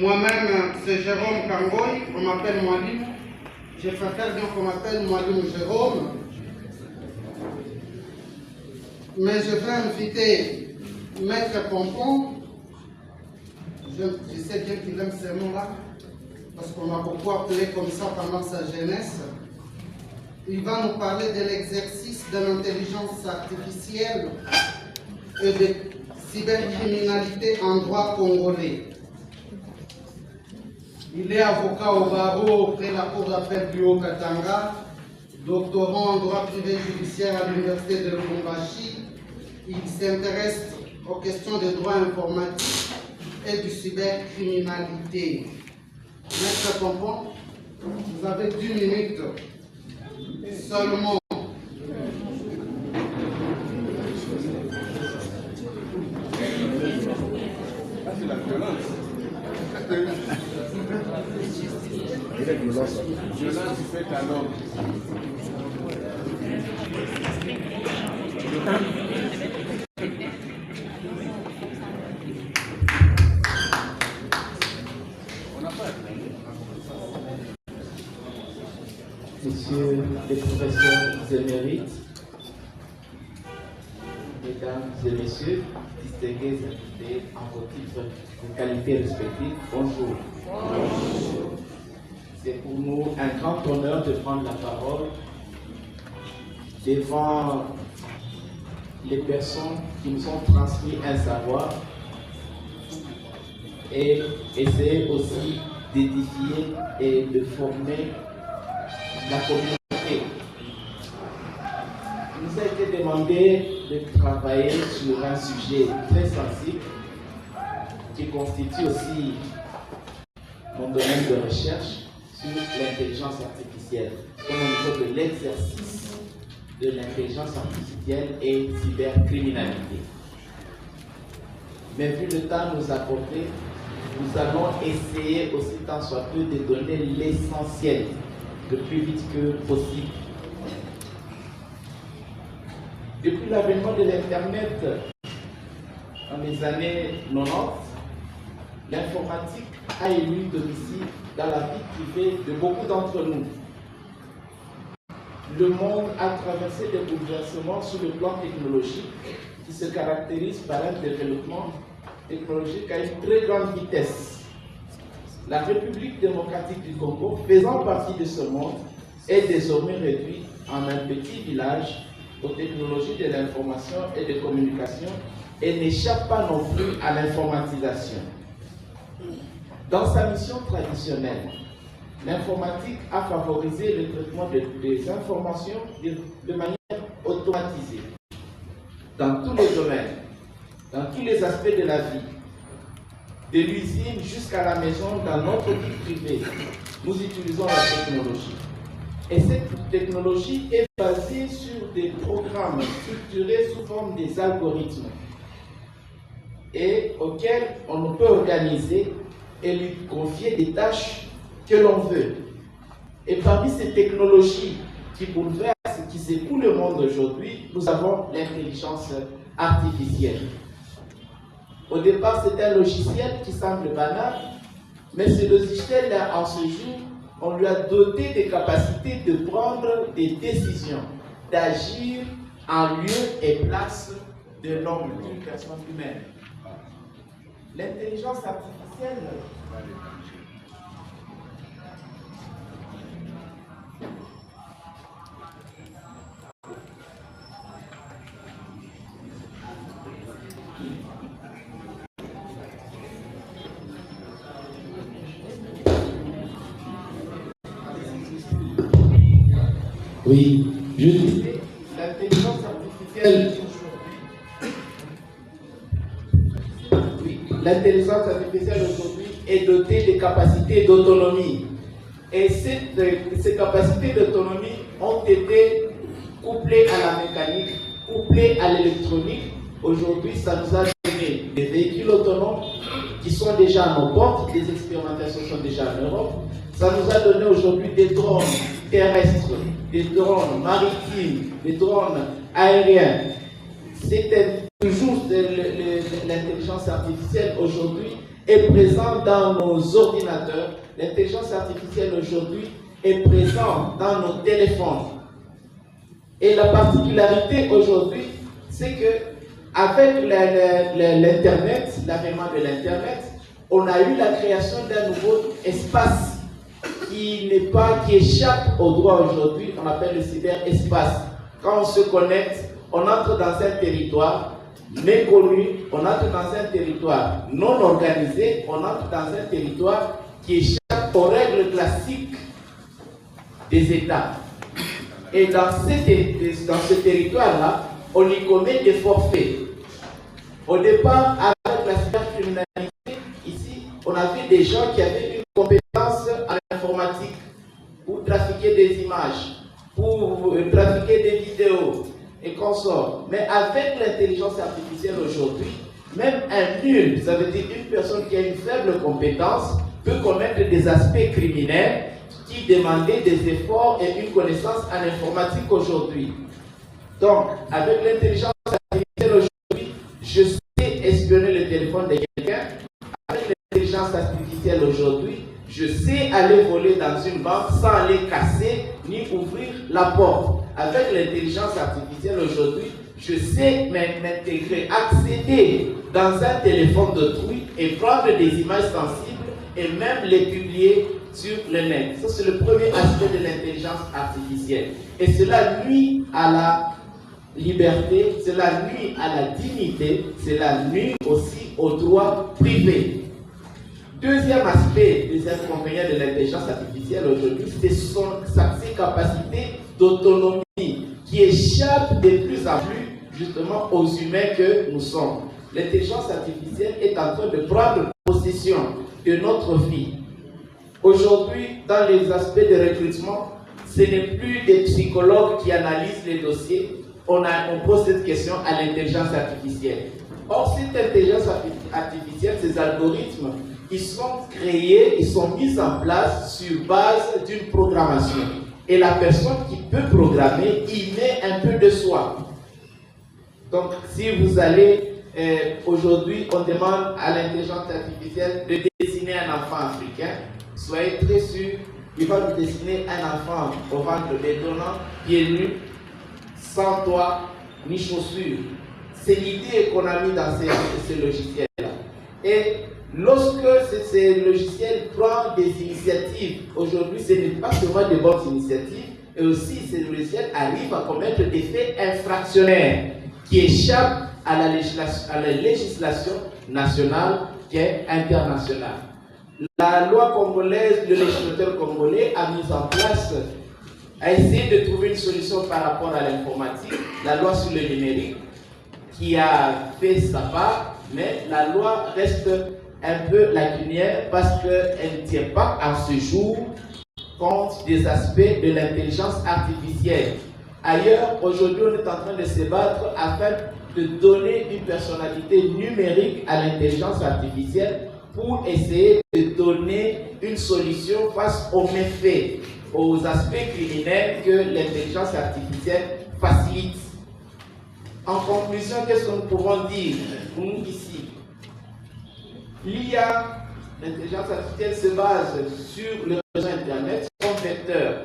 Moi-même, c'est Jérôme Kangoy, on m'appelle Mwalim. Je préfère bien qu'on m'appelle Mwalim Jérôme. Mais je vais inviter Maître Pompon. Je sais bien qu'il aime ces mots-là, parce qu'on m'a beaucoup appelé comme ça pendant sa jeunesse. Il va nous parler de l'exercice de l'intelligence artificielle et de cybercriminalité en droit congolais. Il est avocat au barreau auprès de la Cour d'appel du Haut-Katanga, doctorant en droit privé judiciaire à l'Université de Lubumbashi. Il s'intéresse aux questions de droit informatique et de cybercriminalité. Maître Pompon, vous avez 10 minutes seulement. C'est la violence. Violence faite à l'homme. Messieurs les professeurs émérites, mesdames et messieurs, distingués invités en vos titres de qualité respectifs, bonjour. Bonjour. C'est pour nous un grand honneur de prendre la parole devant les personnes qui nous ont transmis un savoir et essayer aussi d'édifier et de former la communauté. Il nous a été demandé de travailler sur un sujet très sensible qui constitue aussi mon domaine de recherche sur l'intelligence artificielle, au niveau de l'exercice de l'intelligence artificielle et cybercriminalité. Mais vu le temps nous accordé, nous allons essayer aussi tant soit peu de donner l'essentiel le plus vite que possible. Depuis l'avènement de l'Internet dans les années 90, l'informatique a élu domicile dans la vie privée de beaucoup d'entre nous. Le monde a traversé des bouleversements sur le plan technologique qui se caractérisent par un développement technologique à une très grande vitesse. La République démocratique du Congo, faisant partie de ce monde, est désormais réduite en un petit village aux technologies de l'information et de communication et n'échappe pas non plus à l'informatisation. Dans sa mission traditionnelle, l'informatique a favorisé le traitement des informations de manière automatisée, dans tous les domaines, dans tous les aspects de la vie. De l'usine jusqu'à la maison, dans notre vie privée, nous utilisons la technologie. Et cette technologie est basée sur des programmes structurés sous forme des algorithmes et auxquels on peut organiser et lui confier des tâches que l'on veut. Et parmi ces technologies qui bouleversent, qui secouent le monde aujourd'hui, nous avons l'intelligence artificielle. Au départ, c'est un logiciel qui semble banal, mais ce logiciel-là, en ce jour, on lui a doté des capacités de prendre des décisions, d'agir en lieu et place de l'homme, d'une personne humaine. L'intelligence artificielle oui, je disais, l'intelligence artificielle l'intelligence artificielle aujourd'hui est dotée de capacités d'autonomie. Et ces capacités d'autonomie ont été couplées à la mécanique, couplées à l'électronique. Aujourd'hui, ça nous a donné des véhicules autonomes qui sont déjà à nos portes, des expérimentations sont déjà en Europe. Ça nous a donné aujourd'hui des drones terrestres, des drones maritimes, des drones aériens. C'est Toujours, l'intelligence artificielle aujourd'hui est présente dans nos ordinateurs. L'intelligence artificielle aujourd'hui est présente dans nos téléphones. Et la particularité aujourd'hui, c'est que avec l'Internet, l'avènement de l'Internet, on a eu la création d'un nouveau espace qui échappe au droit aujourd'hui, qu'on appelle le cyberespace. Quand on se connecte, on entre dans un territoire méconnu, on entre dans un territoire non organisé, on entre dans un territoire qui échappe aux règles classiques des États. Et dans ce territoire-là, on y commet des forfaits. Au départ, avec la cybercriminalité, ici, on avait des gens qui avaient une compétence en informatique pour trafiquer des images, pour trafiquer des vidéos et consorts. Mais avec l'intelligence artificielle aujourd'hui, même un nul, ça veut dire une personne qui a une faible compétence, peut commettre des aspects criminels qui demandaient des efforts et une connaissance en informatique aujourd'hui. Donc, avec l'intelligence artificielle aujourd'hui, je sais espionner le téléphone de quelqu'un. Avec l'intelligence artificielle aujourd'hui, je sais aller voler dans une banque sans aller casser ni ouvrir la porte. Avec l'intelligence artificielle aujourd'hui, je sais m'intégrer, accéder dans un téléphone d'autrui et prendre des images sensibles et même les publier sur le net. Ça, c'est le premier aspect de l'intelligence artificielle. Et cela nuit à la liberté, cela nuit à la dignité, cela nuit aussi au droit privé. Deuxième aspect des inconvénients de l'intelligence artificielle aujourd'hui, c'est ses capacités d'autonomie qui échappent de plus en plus justement aux humains que nous sommes. L'intelligence artificielle est en train de prendre possession de notre vie. Aujourd'hui, dans les aspects de recrutement, ce n'est plus des psychologues qui analysent les dossiers. On pose cette question à l'intelligence artificielle. Or, cette intelligence artificielle, ces algorithmes, ils sont créés, ils sont mis en place sur base d'une programmation. Et la personne qui peut programmer, y met un peu de soi. Donc, si vous allez, aujourd'hui, on demande à l'intelligence artificielle de dessiner un enfant africain, soyez très sûr, il va nous dessiner un enfant au ventre bétonnant, pieds nus, sans toit, ni chaussures. C'est l'idée qu'on a mis dans ces logiciels-là. Et lorsque ces logiciels prennent des initiatives, aujourd'hui, ce n'est pas seulement des bonnes initiatives, et aussi ces logiciels arrivent à commettre des faits infractionnaires qui échappent à la législation nationale qui est internationale. La loi congolaise, le législateur congolais a mis en place, a essayé de trouver une solution par rapport à l'informatique, la loi sur le numérique, qui a fait sa part, mais la loi reste un peu lacunaire parce qu'elle ne tient pas à ce jour compte des aspects de l'intelligence artificielle. Ailleurs, aujourd'hui, on est en train de se battre afin de donner une personnalité numérique à l'intelligence artificielle pour essayer de donner une solution face aux méfaits, aux aspects criminels que l'intelligence artificielle facilite. En conclusion, qu'est-ce que nous pouvons dire, nous ici? L'IA, l'intelligence artificielle, se base sur le réseau Internet comme vecteur.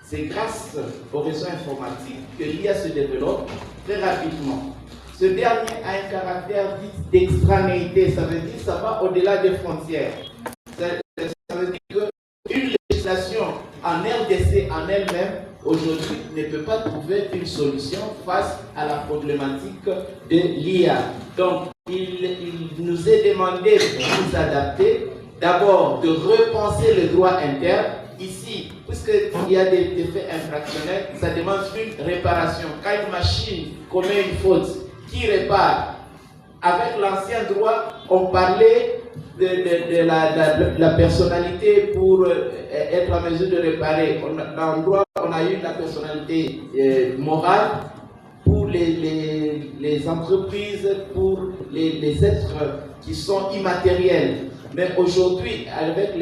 C'est grâce au réseau informatique que l'IA se développe très rapidement. Ce dernier a un caractère dit d'extranéité, ça veut dire que ça va au-delà des frontières. Ça veut dire qu'une législation en RDC en elle-même, aujourd'hui, ne peut pas trouver une solution face à la problématique de l'IA. Donc, il nous est demandé de nous adapter, d'abord de repenser le droit interne. Ici, puisqu'il y a des faits infractionnels, ça demande une réparation. Quand une machine commet une faute, qui répare? Avec l'ancien droit, on parlait de la personnalité pour être en mesure de réparer. Dans le droit, on a eu la personnalité morale pour les entreprises, pour les êtres qui sont immatériels. Mais aujourd'hui, avec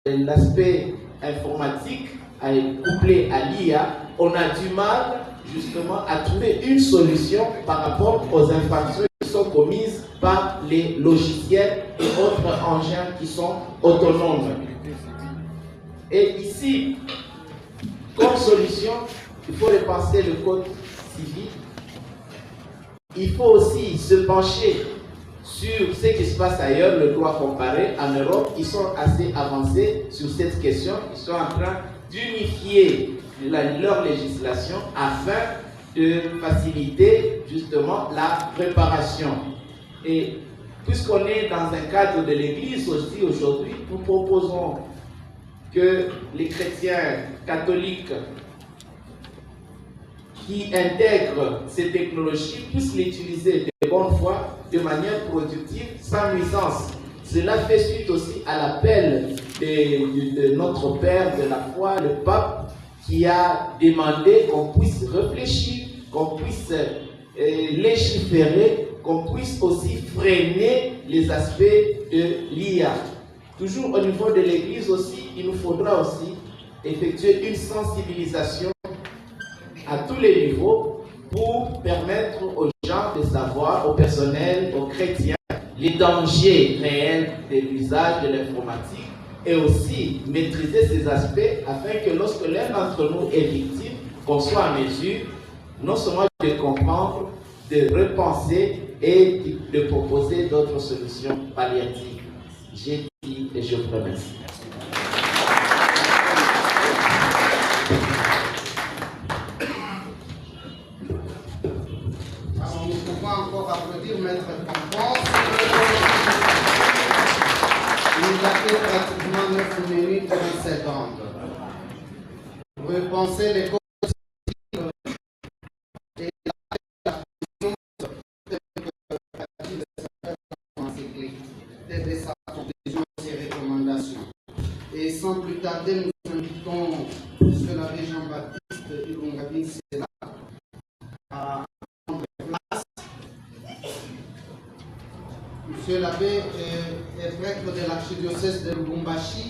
l'aspect informatique couplé à l'IA, on a du mal justement à trouver une solution par rapport aux infractions qui sont commises par les logiciels et autres engins qui sont autonomes. Et ici, comme solution, il faut repenser le code civil. Il faut aussi se pencher sur ce qui se passe ailleurs, le droit comparé. En Europe, ils sont assez avancés sur cette question. Ils sont en train d'unifier leur législation afin de faciliter justement la préparation. Et puisqu'on est dans un cadre de l'Église aussi aujourd'hui, nous proposons que les chrétiens catholiques qui intègrent ces technologies puissent l'utiliser de bonne foi, de manière productive, sans nuisance. Cela fait suite aussi à l'appel de notre Père de la foi, le pape, qui a demandé qu'on puisse réfléchir, qu'on puisse légiférer, qu'on puisse aussi freiner les aspects de l'IA. Toujours au niveau de l'Église aussi, il nous faudra aussi effectuer une sensibilisation à tous les niveaux pour permettre aux gens de savoir, au personnel, aux chrétiens, les dangers réels de l'usage de l'informatique et aussi maîtriser ces aspects afin que lorsque l'un d'entre nous est victime, qu'on soit en mesure non seulement de comprendre, de repenser et de proposer d'autres solutions palliatives. J'ai dit et je vous remercie. Alors, nous pouvons encore applaudir Maître Pampance. Il a fait pratiquement 9 minutes 27 secondes. Repenser les causes et la sa conclusion et ses recommandations. Et sans plus tarder, nous invitons M. l'abbé Jean-Baptiste Ilungabin Sela à prendre place. M. l'abbé est prêtre de l'archidiocèse de Lubumbashi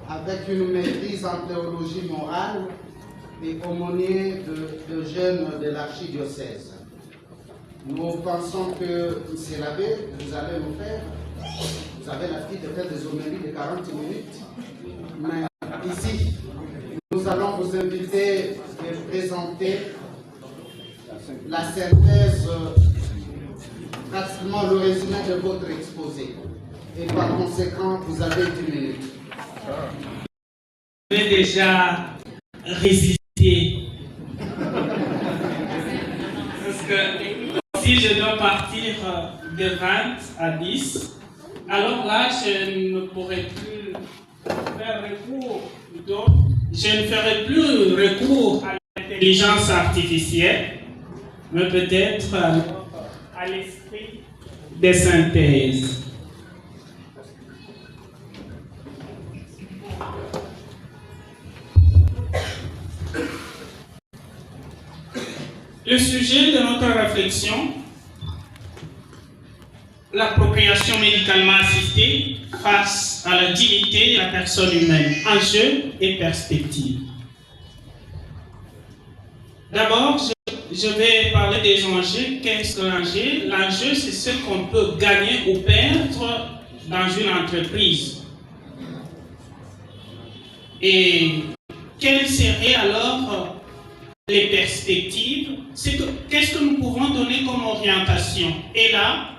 avec une maîtrise en théologie morale et aumônier de jeunes de l'archidiocèse. Nous pensons que, M. l'abbé, vous allez nous faire, vous avez l'habitude de faire des homélies de 40 minutes, mais ici, nous allons vous inviter à présenter la synthèse, pratiquement le résumé de votre exposé. Et par conséquent, vous avez 10 minutes. Je vais déjà résister. Parce que si je dois partir de 20 à 10, alors là, je ne pourrai plus faire recours, je ne ferai plus recours à l'intelligence artificielle, mais peut-être à l'esprit des synthèses. Le sujet de notre réflexion, la procréation médicalement assistée face à la dignité de la personne humaine, enjeux et perspectives. D'abord, je vais parler des enjeux. Qu'est-ce que l'enjeu? L'enjeu, c'est ce qu'on peut gagner ou perdre dans une entreprise. Et quelles seraient alors les perspectives? Qu'est-ce que nous pouvons donner comme orientation? Et là,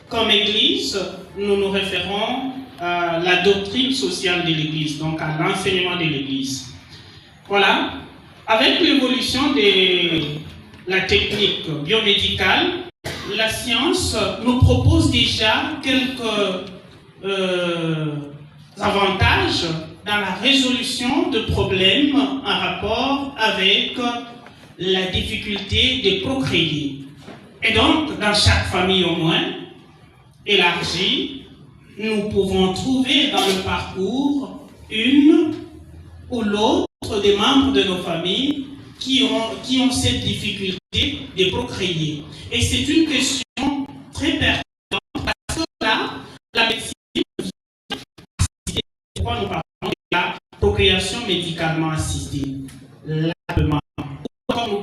comme Église, nous nous référons à la doctrine sociale de l'Église, donc à l'enseignement de l'Église. Voilà. Avec l'évolution de la technique biomédicale, la science nous propose déjà quelques avantages dans la résolution de problèmes en rapport avec la difficulté de procréer. Et donc, dans chaque famille au moins, élargie, nous pouvons trouver dans le parcours une ou l'autre des membres de nos familles qui ont cette difficulté de procréer. Et c'est une question très pertinente parce que là, la médecine, pourquoi nous parlons de la procréation médicalement assistée, l'allaitement, comme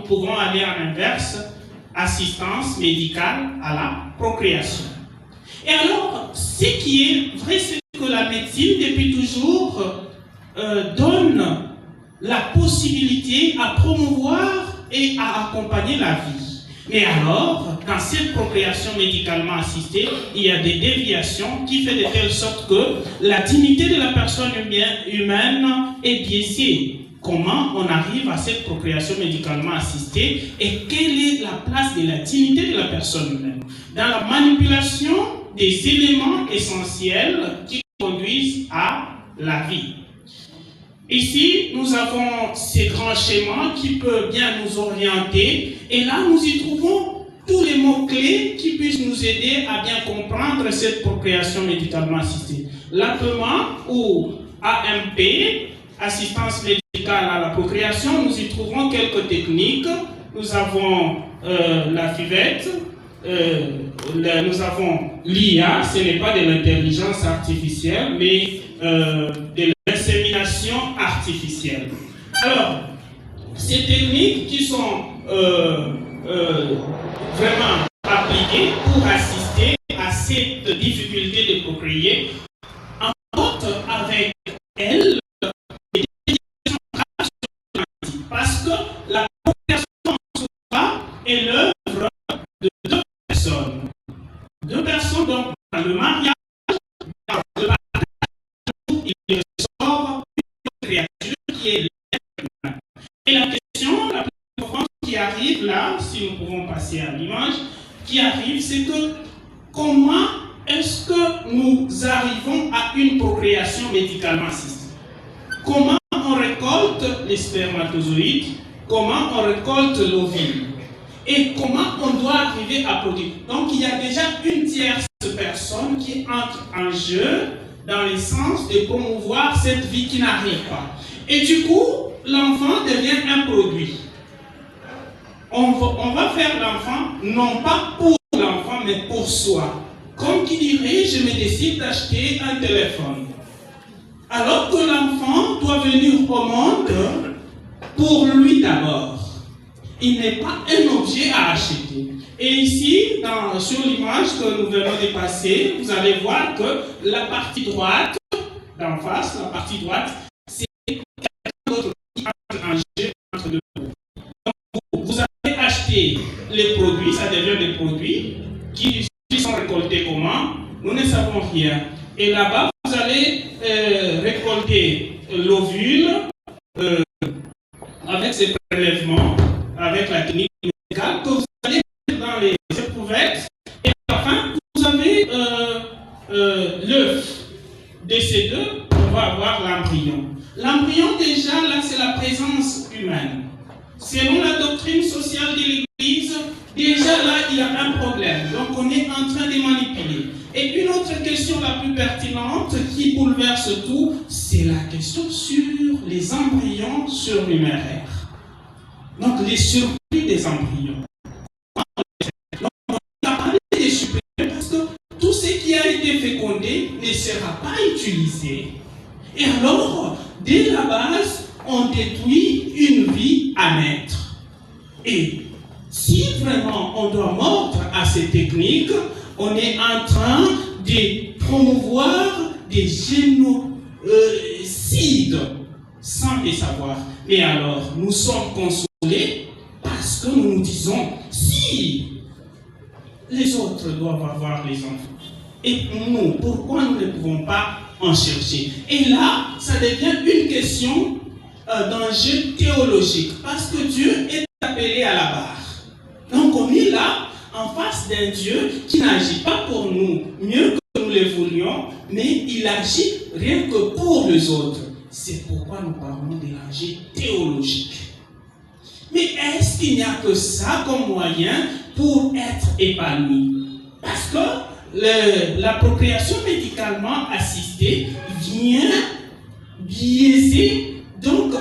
parler en inverse, assistance médicale à la procréation. Et alors, ce qui est vrai, c'est que la médecine, depuis toujours, donne la possibilité à promouvoir et à accompagner la vie. Mais alors, dans cette procréation médicalement assistée, il y a des déviations qui font de telle sorte que la dignité de la personne humaine est biaisée. Comment on arrive à cette procréation médicalement assistée et quelle est la place de la dignité de la personne humaine? Dans la manipulation des éléments essentiels qui conduisent à la vie. Ici, nous avons ces grands schémas qui peuvent bien nous orienter et là, nous y trouvons tous les mots-clés qui puissent nous aider à bien comprendre cette procréation médicalement assistée. L'APEMA ou AMP, assistance médicale à la procréation, nous y trouvons quelques techniques. Nous avons la FIVET, nous avons l'IA, ce n'est pas de l'intelligence artificielle, mais de l'insémination artificielle. Alors, ces techniques qui sont vraiment appliquées pour assister à cette difficulté de procréer, emportent avec elles des décisions rationales, parce que la procréation en soi est l'œuvre de deux personnes. Deux personnes, donc, dans le mariage, dans le mariage, il ressort une créature qui est l'être humain. Et la question la plus profonde qui arrive là, si nous pouvons passer à l'image, qui arrive, c'est que comment est-ce que nous arrivons à une procréation médicalement assistée? Comment on récolte les spermatozoïdes? Comment on récolte l'ovule? Et comment on doit arriver à produire? Donc il y a déjà une tierce personne qui entre en jeu dans le sens de promouvoir cette vie qui n'arrive pas. Et du coup, l'enfant devient un produit. On va faire l'enfant, non pas pour l'enfant, mais pour soi. Comme qui dirait, je me décide d'acheter un téléphone. Alors que l'enfant doit venir au monde pour lui d'abord. Il n'est pas un objet à acheter. Et ici, sur l'image que nous venons de passer, vous allez voir que la partie droite, d'en face, la partie droite, c'est quelqu'un d'autre qui entre en jeu entre deux groupes. Donc, vous avez acheté les produits, ça devient des produits qui sont récoltés comment? Nous ne savons rien. Et là-bas, vous allez récolter l'ovule avec ces prélèvements, avec la technique médicale que vous allez mettre dans les éprouvettes. Et à la fin, vous avez l'œuf. De ces deux, on va avoir l'embryon. L'embryon, déjà, là, c'est la présence humaine. Selon la doctrine sociale de l'Église, déjà là, il y a un problème. Donc, on est en train de manipuler. Et une autre question la plus pertinente qui bouleverse tout, c'est la question sur les embryons surnuméraires. Donc, les surplus des embryons. Donc, on a parlé des surplus parce que tout ce qui a été fécondé ne sera pas utilisé. Et alors, dès la base, on détruit une vie à naître. Et si vraiment on doit mordre à ces techniques, on est en train de promouvoir des génocides sans les savoir. Mais alors, nous sommes consolés parce que nous nous disons, si les autres doivent avoir les enfants, et nous, pourquoi nous ne pouvons pas en chercher? Et là, ça devient une question d'enjeu théologique, parce que Dieu est appelé à la barre. Donc on est là, en face d'un Dieu qui n'agit pas pour nous mieux que nous le voulions, mais il agit rien que pour les autres. C'est pourquoi nous parlons de l'enjeu théologique. Mais est-ce qu'il n'y a que ça comme moyen pour être épanoui? Parce que la procréation médicalement assistée vient biaiser donc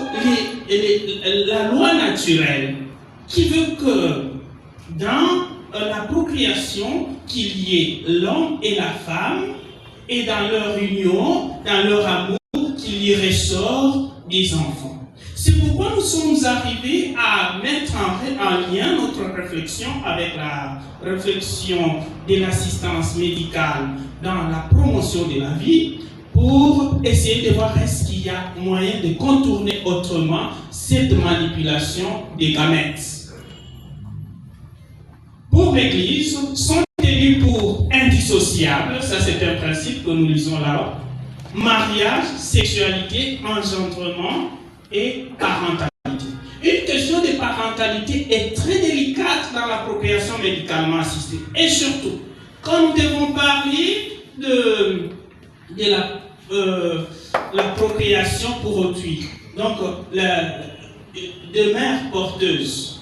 la loi naturelle qui veut que dans la procréation qu'il y ait l'homme et la femme et dans leur union, dans leur amour, qu'il y ressort des enfants. C'est pourquoi nous sommes arrivés à mettre en lien notre réflexion avec la réflexion de l'assistance médicale dans la promotion de la vie pour essayer de voir est-ce qu'il y a moyen de contourner autrement cette manipulation des gamètes. Pour l'Église, sont tenus pour indissociables, ça c'est un principe que nous lisons là, mariage, sexualité, engendrement et parentalité. Une question de parentalité est très délicate dans la procréation médicalement assistée. Et surtout, quand nous devons parler de la procréation pour autrui, donc de mères porteuses.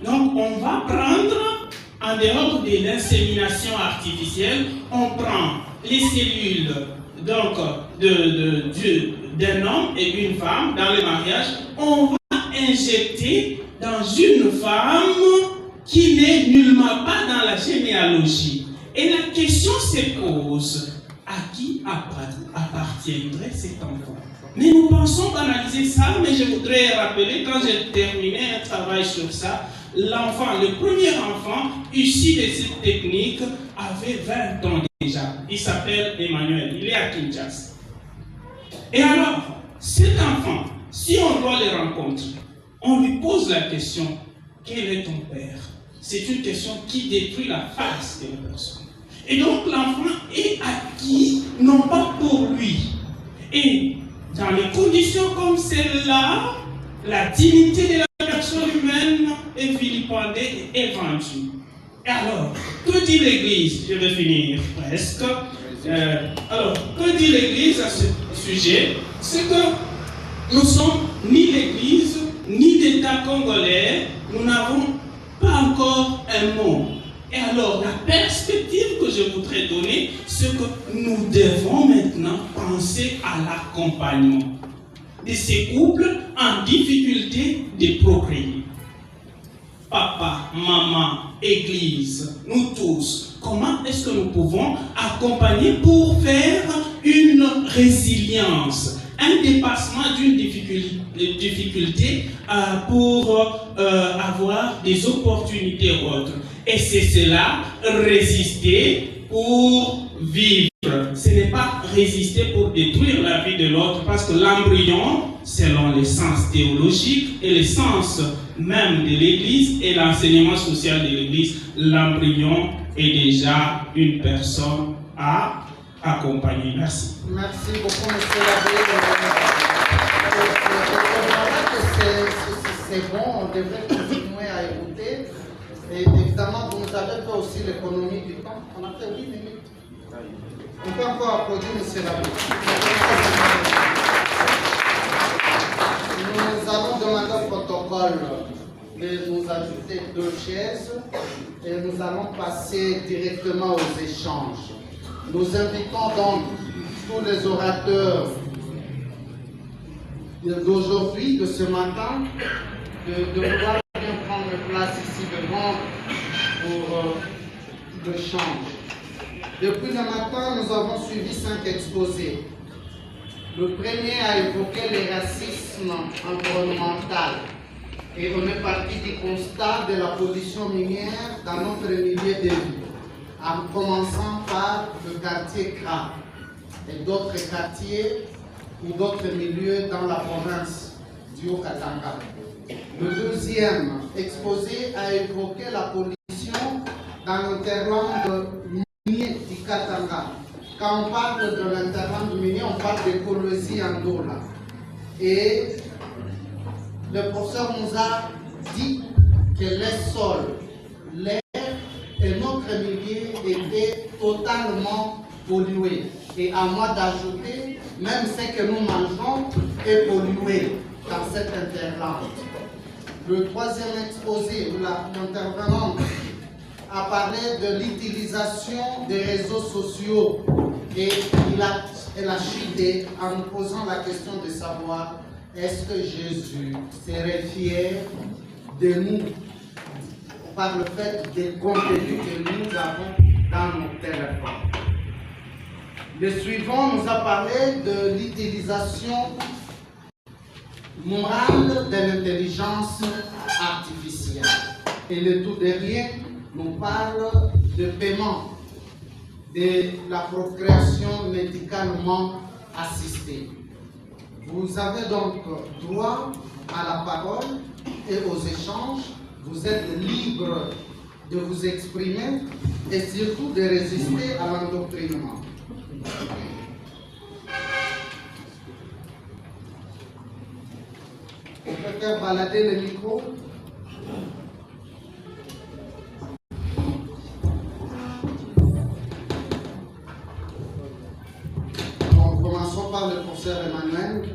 Donc on va prendre, en dehors de l'insémination artificielle, on prend les cellules donc d'un homme et d'une femme dans le mariage, on va injecter dans une femme qui n'est nullement pas dans la généalogie. Et la question se pose, à qui appartiendrait cet enfant? Mais nous pensons analyser ça, mais je voudrais rappeler, quand j'ai terminé un travail sur ça, l'enfant, le premier enfant issu de cette technique avait 20 ans déjà. Il s'appelle Emmanuel, il est à Kinshasa. Et alors, cet enfant, si on doit le rencontrer, on lui pose la question, quel est ton père? C'est une question qui détruit la face de la personne. Et donc l'enfant est acquis, non pas pour lui. Et dans les conditions comme celle-là, la dignité de la personne humaine est vilipendée et vendue. Et alors, que dit l'Église? Je vais finir presque. Alors, que dit l'Église à ce sujet? C'est que nous sommes ni l'Église, ni l'État congolais, nous n'avons pas encore un mot. Et alors, la perspective que je voudrais donner, c'est que nous devons maintenant penser à l'accompagnement de ces couples en difficulté de procréer. Papa, maman, église, nous tous, comment est-ce que nous pouvons accompagner pour faire une résilience, un dépassement d'une difficulté pour avoir des opportunités autres. Et c'est cela, résister pour vivre. Ce n'est pas résister pour détruire la vie de l'autre, parce que l'embryon, selon les sens théologiques et les sens même de l'Église et l'enseignement social de l'Église, l'embryon est déjà une personne à accompagner. Merci. Merci beaucoup, M. l'abbé. C'est bon, on devrait continuer à écouter. Et évidemment, vous nous avez fait aussi l'économie du temps. On a fait 8 minutes. On peut encore applaudir M. l'abbé. Nous allons demander au protocole de nous ajouter 2 chaises et nous allons passer directement aux échanges. Nous invitons donc tous les orateurs d'aujourd'hui, de ce matin, de vouloir bien prendre place ici devant pour l'échange. Depuis le matin, nous avons suivi 5 exposés. Le premier a évoqué le racisme environnemental et on est parti du constat de la pollution minière dans notre milieu de vie, en commençant par le quartier Kra et d'autres quartiers ou d'autres milieux dans la province du Haut-Katanga. Le deuxième exposé a évoqué la pollution dans l'interland minier du Katanga. Quand on parle de l'interland minier, on parle de Kolwezi Andola. Et le professeur nous a dit que les sols, l'air et notre milieu étaient totalement pollués. Et à moi d'ajouter, même ce que nous mangeons est pollué dans cet interland. Le troisième exposé, l'intervenant a parlé de l'utilisation des réseaux sociaux et elle a chuté en nous posant la question de savoir est-ce que Jésus serait fier de nous par le fait des contenus que nous avons dans nos téléphones. Le suivant nous a parlé de l'utilisation morale de l'intelligence artificielle. Et le tout derrière nous parle de paiement de la procréation médicalement assistée. Vous avez donc droit à la parole et aux échanges. Vous êtes libre de vous exprimer et surtout de résister à l'endoctrinement. On peut faire balader le micro. Bon, commençons par le professeur Emmanuel.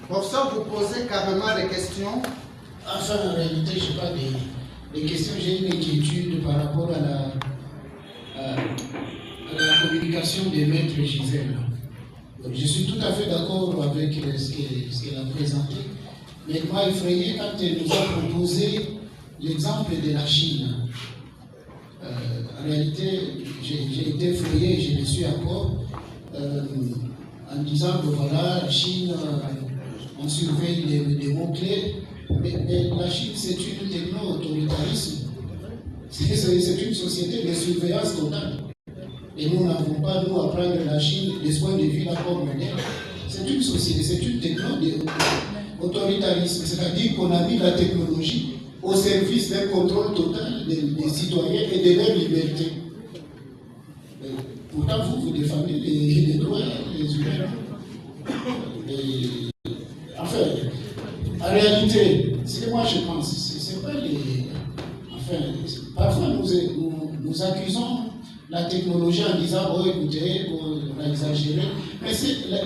Professeur, vous posez carrément des questions. Enfin, en réalité, je n'ai pas des questions, j'ai une inquiétude par rapport à la communication des maîtres Gisèle. Donc, je suis tout à fait d'accord avec ce qu'elle a présenté, mais elle m'a effrayé quand elle nous a proposé l'exemple de la Chine. En réalité, j'ai été effrayé, je le suis encore, en disant que voilà, la Chine, on surveille les mots-clés. Mais la Chine, c'est une techno-autoritarisme. C'est une société de surveillance totale. Et nous n'avons pas, nous, à prendre la Chine des soins de vie comme modèle. C'est une société, c'est une techno-autoritarisme. C'est-à-dire qu'on a mis la technologie au service d'un contrôle total des citoyens et de leur liberté. Pourtant, vous défendez les droits des humains. Enfin, en réalité, ce que moi je pense, c'est pas les. Enfin, parfois nous accusons la technologie en disant oh écoutez, on a exagéré. Mais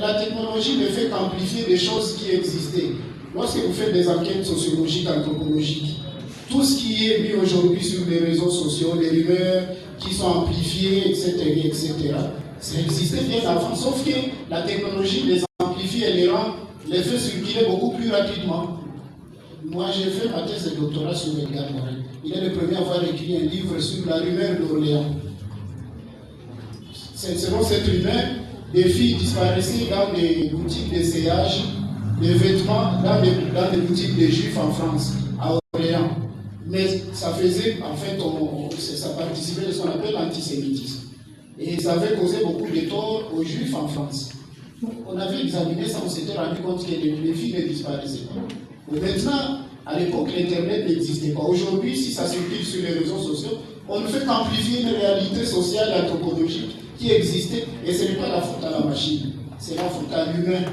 la technologie ne fait qu'amplifier des choses qui existaient. Lorsque vous faites des enquêtes sociologiques, anthropologiques, tout ce qui est mis aujourd'hui sur les réseaux sociaux, les rumeurs qui sont amplifiées, etc., ça existait bien avant, sauf que la technologie les amplifie et les fait circuler beaucoup plus rapidement. Moi, j'ai fait ma thèse de doctorat sur Edgar Morin. Il est le premier à avoir écrit un livre sur la rumeur d'Orléans. Selon cette rumeur, des filles disparaissaient dans des boutiques d'essayage, des vêtements dans des boutiques de juifs en France, à Orléans. Mais ça faisait, en fait, ça participait de ce qu'on appelle l'antisémitisme. Et ça avait causé beaucoup de tort aux juifs en France. On avait examiné ça, on s'était rendu compte que les filles ne disparaissaient pas. Mais maintenant, à l'époque, l'Internet n'existait pas. Aujourd'hui, si ça circule sur les réseaux sociaux, on ne fait qu'amplifier une réalité sociale et anthropologique qui existait. Et ce n'est pas la faute à la machine, c'est la faute à l'humain.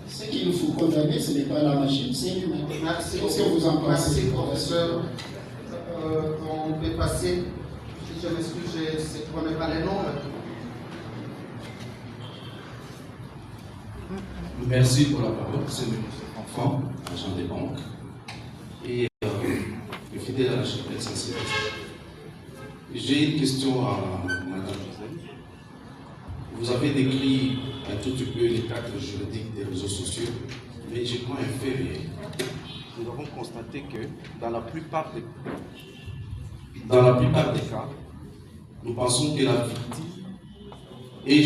Ce qu'il faut condamner, ce n'est pas la machine, c'est l'humain. Merci. Qu'est-ce que vous en pensez? Merci, professeur. On peut passer, si je m'excuse, je ne connais pas les noms. Merci pour la parole, c'est M. Enfant, agent des banques, et le fidèle à la chapelle Saint-Sylvestre. J'ai une question à Mme Gisèle. Vous avez décrit un tout petit peu les cadres juridiques des réseaux sociaux, mais je prends un fait réel. Nous avons constaté que dans la plupart des cas, nous pensons que la victime est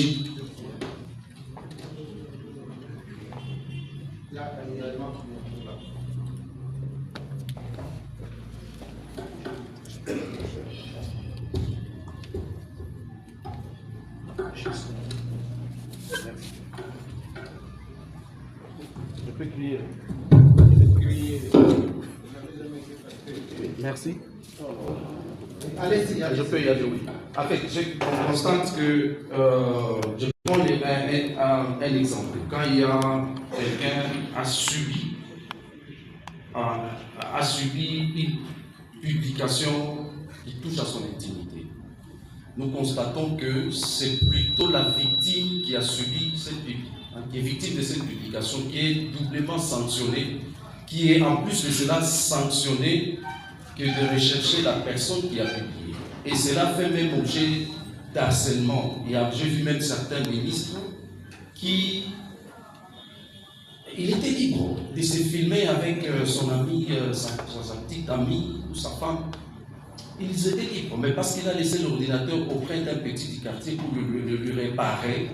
Je peux crier. Merci. Allez-y, allez-y. Je peux y aller, oui. En fait, on constate que, je prends un exemple. Quand il y a quelqu'un a subi une publication qui touche à son intimité, nous constatons que c'est plutôt la victime qui a subi qui est victime de cette publication, qui est doublement sanctionnée, qui est en plus de cela sanctionnée que de rechercher la personne qui a publié. Et cela fait même objet d'harcèlement. J'ai vu même certains ministres qui... Il était libre de se filmer avec son ami, sa petite amie ou sa femme. Ils étaient libres, mais parce qu'il a laissé l'ordinateur auprès d'un petit du quartier pour le réparer,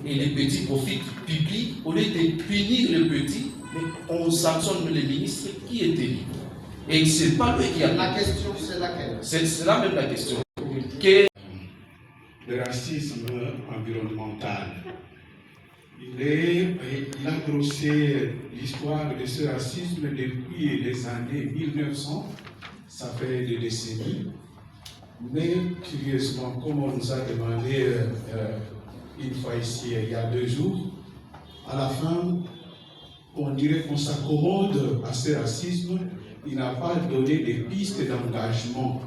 Et les petits profitent, publient, au lieu de punir les petits, mais on sanctionne le ministre qui était libre. Et ce n'est pas lui qui a... La question, c'est laquelle? C'est là même la question. Le racisme environnemental. Il a grossé l'histoire de ce racisme depuis les années 1900, ça fait des décennies. Mais curieusement, comme on nous a demandé une fois ici, il y a 2 jours, à la fin, on dirait qu'on s'accommode à ce racisme. Il n'a pas donné des pistes d'engagement.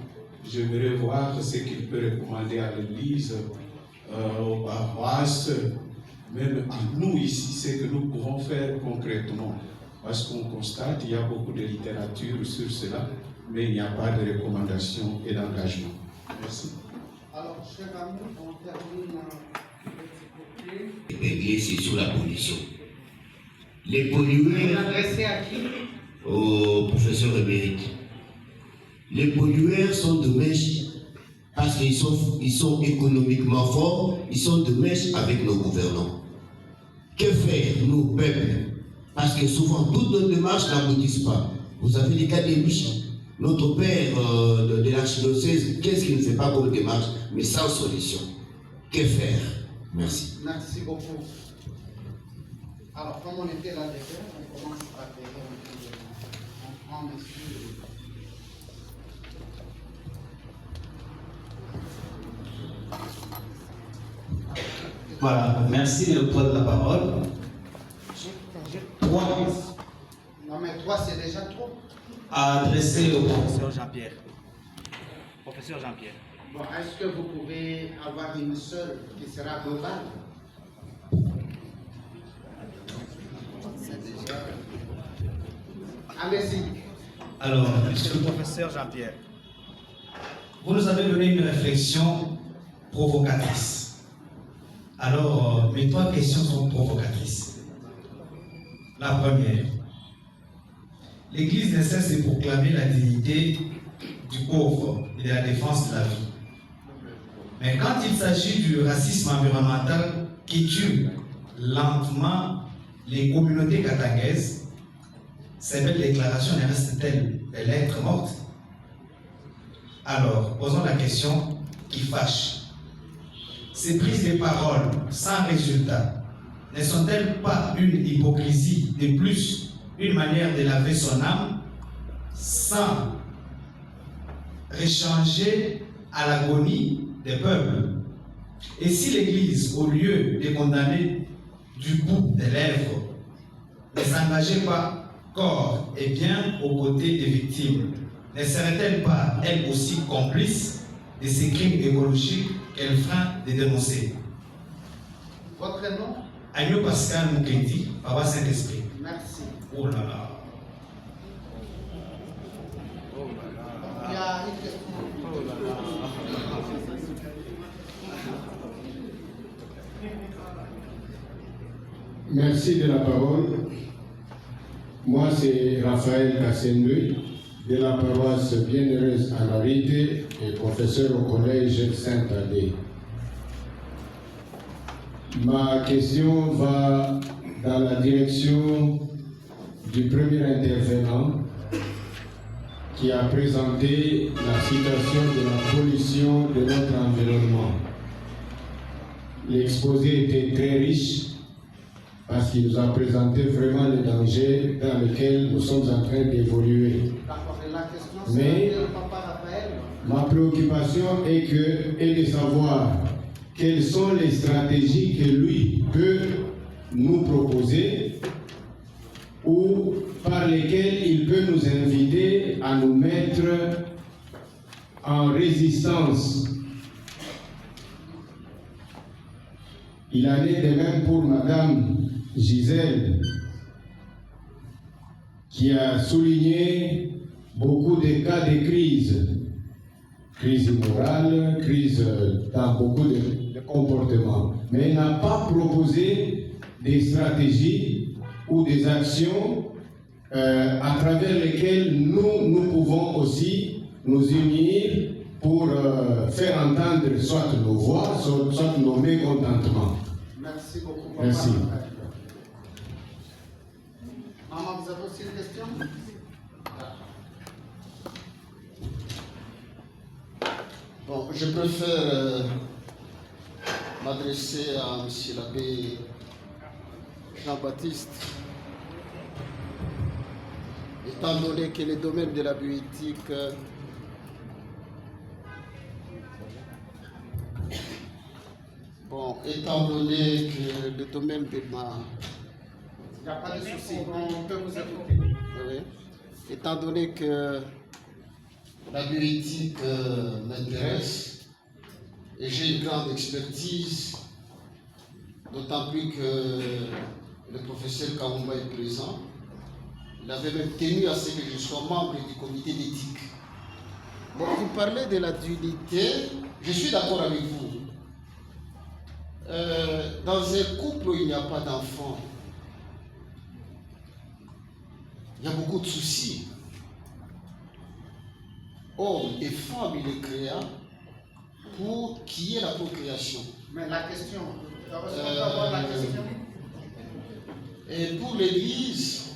J'aimerais voir ce qu'il peut recommander à l'Église, aux paroisses, même à nous ici, ce que nous pouvons faire concrètement. Parce qu'on constate qu'il y a beaucoup de littérature sur cela, mais il n'y a pas de recommandations et d'engagement. Merci. Alors, cher ami, on termine épinglé, c'est sur la pollution. Les pollueurs. Adressé à qui? Au professeur émérite. Les pollueurs sont de mèche parce qu'ils sont économiquement forts, ils sont de mèche avec nos gouvernants. Que faire, nous, peuples? Parce que souvent, toutes nos démarches n'aboutissent pas. Vous avez les cas des biches. Notre père de l'archidiocèse, qu'est-ce qu'il ne fait pas comme démarche, mais sans solution? Que faire? Merci. Merci beaucoup. Alors, comme on était là derrière, on commence par derrière on prend monsieur. Voilà, merci de prendre la parole. 3 Non, mais 3, c'est déjà trop. à adresser au Professeur Jean-Pierre. Professeur Jean-Pierre. Bon, est-ce que vous pouvez avoir une seule qui sera globale? C'est déjà. Allez-y. Alors, Monsieur le professeur Jean-Pierre. vous nous avez donné une réflexion provocatrice. Alors, mes 3 questions sont provocatrices. La première, l'Église ne cesse de proclamer la dignité du pauvre et de la défense de la vie. Mais quand il s'agit du racisme environnemental qui tue lentement les communautés katangaises, ces belles déclarations ne restent-elles des lettres mortes? Alors, posons la question qui fâche. Ces prises de parole sans résultat ne sont-elles pas une hypocrisie de plus, une manière de laver son âme sans réchanger à l'agonie des peuples? Et si l'Église, au lieu de condamner du bout des lèvres, ne s'engageait pas corps et bien aux côtés des victimes, ne serait-elle pas elle aussi complice de ces crimes écologiques qu'elle freine de dénoncer? Votre nom? Agneau Pascal Moukendi, Papa Saint-Esprit. Merci. Oh là là. Il y a une question. Merci de la parole. Moi, c'est Raphaël Kassenduy, de la paroisse Bienheureuse à Narité et professeur au collège Saint-Adé. Ma question va dans la direction du premier intervenant qui a présenté la situation de la pollution de notre environnement. L'exposé était très riche parce qu'il nous a présenté vraiment les dangers dans lesquels nous sommes en train d'évoluer. Mais ma préoccupation est de savoir quelles sont les stratégies que lui peut nous proposer ou par lesquelles il peut nous inviter à nous mettre en résistance. Il en est de même pour Madame Gisèle, qui a souligné beaucoup de cas de crise morale, crise dans beaucoup de comportements, mais elle n'a pas proposé des stratégies ou des actions à travers lesquelles nous pouvons aussi nous unir pour faire entendre soit nos voix, soit nos mécontentements. Merci beaucoup. Merci. Maman, vous avez aussi une question? Bon, je préfère m'adresser à M. l'abbé Jean-Baptiste, étant donné que le domaine de la bioéthique étant donné que le domaine de ma... Il n'y a pas de souci, on peut vous écouter. Oui. Étant donné que la bioéthique m'intéresse et j'ai une grande expertise, d'autant plus que le professeur Kaoumba est présent, il avait même tenu à ce que je sois membre du comité d'éthique. Bon, vous parlez de la dualité, je suis d'accord avec vous. Dans un couple où il n'y a pas d'enfant, il y a beaucoup de soucis. Hommes et femmes, il les créa pour qu'il y ait la procréation. Mais la question, on peut avoir la question? Et pour l'Église,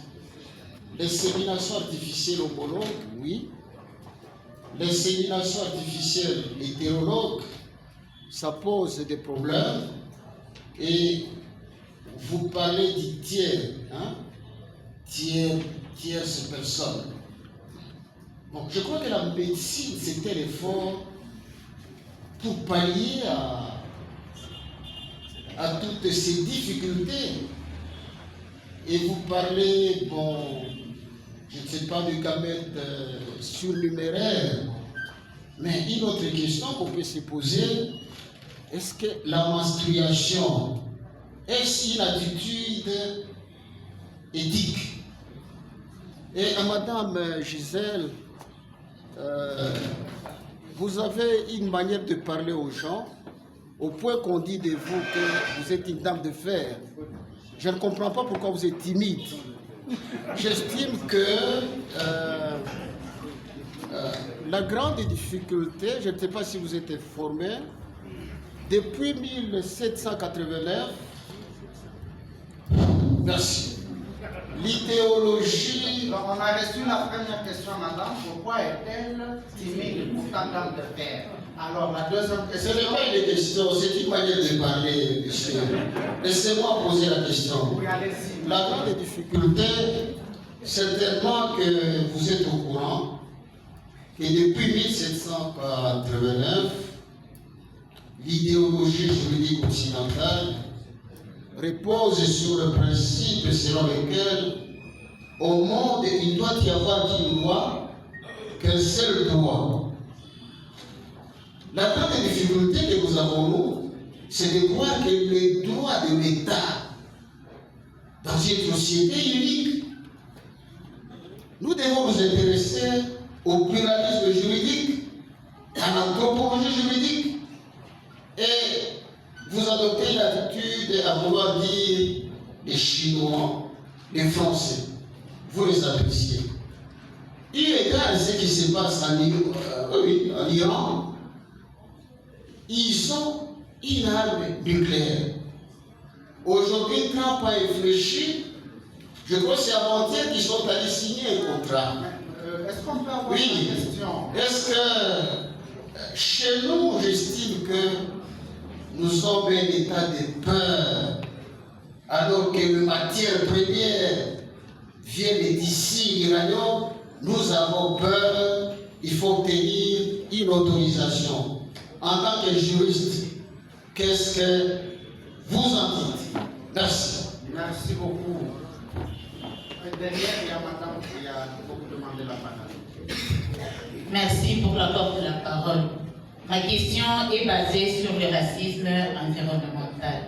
l'insémination artificielle homologue, oui. L'insémination artificielle hétérologue, ça pose des problèmes. Et vous parlez du tiers, hein? Tierce personne. Bon, je crois que la médecine, c'était l'effort pour pallier à toutes ces difficultés. Et vous parlez, bon, je ne sais pas du gamète surnuméraire, mais une autre question qu'on peut se poser, est-ce que la menstruation, est-ce une attitude éthique? Et à Madame Gisèle, vous avez une manière de parler aux gens, au point qu'on dit de vous que vous êtes une dame de fer. Je ne comprends pas pourquoi vous êtes timide. J'estime que la grande difficulté, je ne sais pas si vous êtes informé, depuis 1789, merci, l'idéologie... Donc on a reçu la première question, madame, pourquoi est-elle timide pourtant dame de fer? Alors la deuxième question... Ce n'est pas une question, c'est une manière de parler, monsieur. Laissez-moi poser la question. Oui, allez-y. La grande difficulté, certainement que vous êtes au courant, que depuis 1789, l'idéologie juridique occidentale repose sur le principe selon lequel au monde il doit y avoir une loi, qu'un seul droit. La grande difficulté que nous avons, nous, c'est de croire que les droits de l'État dans une société unique, nous devons nous intéresser au pluralisme juridique, à l'anthropologie juridique, et vous adoptez l'attitude à vouloir dire les Chinois, les Français, vous les appréciez. Il est égal ce qui se passe en Iran. Ils ont une arme nucléaire. Aujourd'hui, Trump a réfléchi. Je crois que c'est avant-hier qu'ils sont allés signer un contrat. Est-ce qu'on peut avoir une question? Est-ce que chez nous, j'estime que nous sommes un état de peur, alors que les matières premières viennent d'ici, l'Iran, nous avons peur, il faut obtenir une autorisation. En tant que juriste, qu'est-ce que vous en dites? Merci. Merci beaucoup. Derrière, il y a madame qui a beaucoup demandé la parole. Merci pour l'accord de la parole. Ma question est basée sur le racisme environnemental.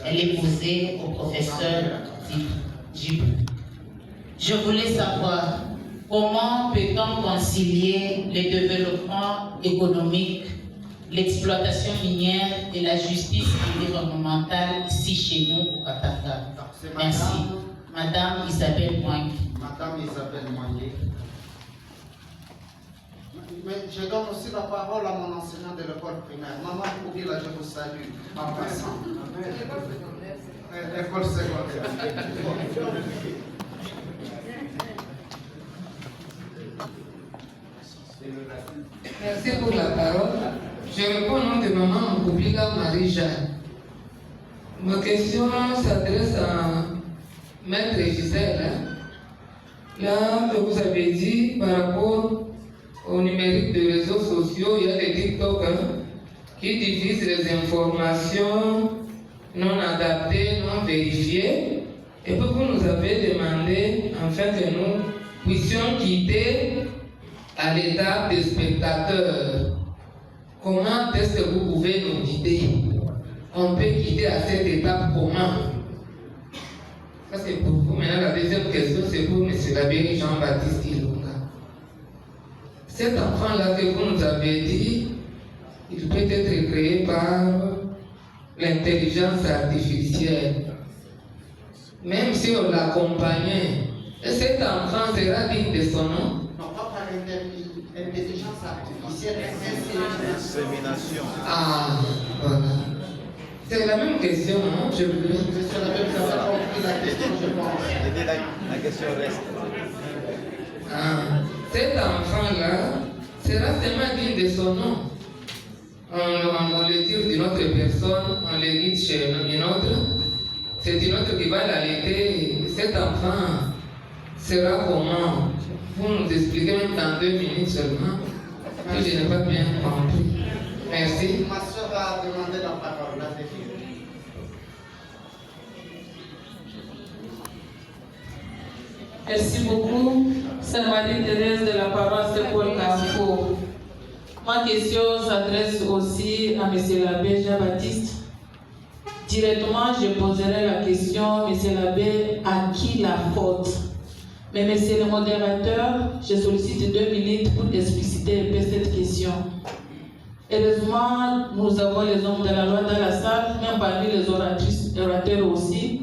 Elle est posée au professeur Djibou. Je voulais savoir comment peut-on concilier le développement économique, l'exploitation minière et la justice environnementale ici chez nous au Katanga. Merci. Madame Isabelle Moigny. Madame Isabelle Moigny. Mais je donne aussi la parole à mon enseignant de l'école primaire. Maman Koubila, je vous salue. En passant. École secondaire. Merci pour la parole. Je réponds au nom de maman Mboubiga Marie-Jeanne. Ma question s'adresse à Maître Gisèle. Là, que vous avez dit par rapport au numérique des réseaux sociaux, il y a des TikTok qui diffusent les informations non adaptées, non vérifiées. Et puis vous nous avez demandé, afin que nous puissions quitter à l'étape des spectateurs. Comment est-ce que vous pouvez nous guider? On peut quitter à cette étape comment? Ça c'est pour vous. Maintenant la deuxième question c'est pour M. l'abbé Jean-Baptiste Ilunga. Cet enfant-là que vous nous avez dit, il peut être créé par l'intelligence artificielle. Même si on l'accompagnait, cet enfant sera digne de son nom? Non, pas par l'intelligence artificielle, mais insémination. Ah, voilà. C'est la même question, hein, je veux dire. C'est la même question, compris la question, je pense. La question reste. Ah, cet enfant-là sera seulement digne de son nom. On le tire d'une autre personne, on le guide chez une autre. C'est une autre qui va l'allaiter. Cet enfant sera comment? Vous nous expliquez même dans 2 minutes seulement. Que je n'ai pas bien compris. Merci. Ma soeur a demandé la parole. La défi. Merci beaucoup. Sainte Marie-Thérèse de la paroisse de Paul Carrefour. Ma question s'adresse aussi à M. l'abbé Jean-Baptiste. Directement, je poserai la question, M. l'abbé, à qui la faute? Mais M. le modérateur, je sollicite 2 minutes pour expliciter un peu cette question. Heureusement, nous avons les hommes de la loi dans la salle, même parmi les orateurs aussi.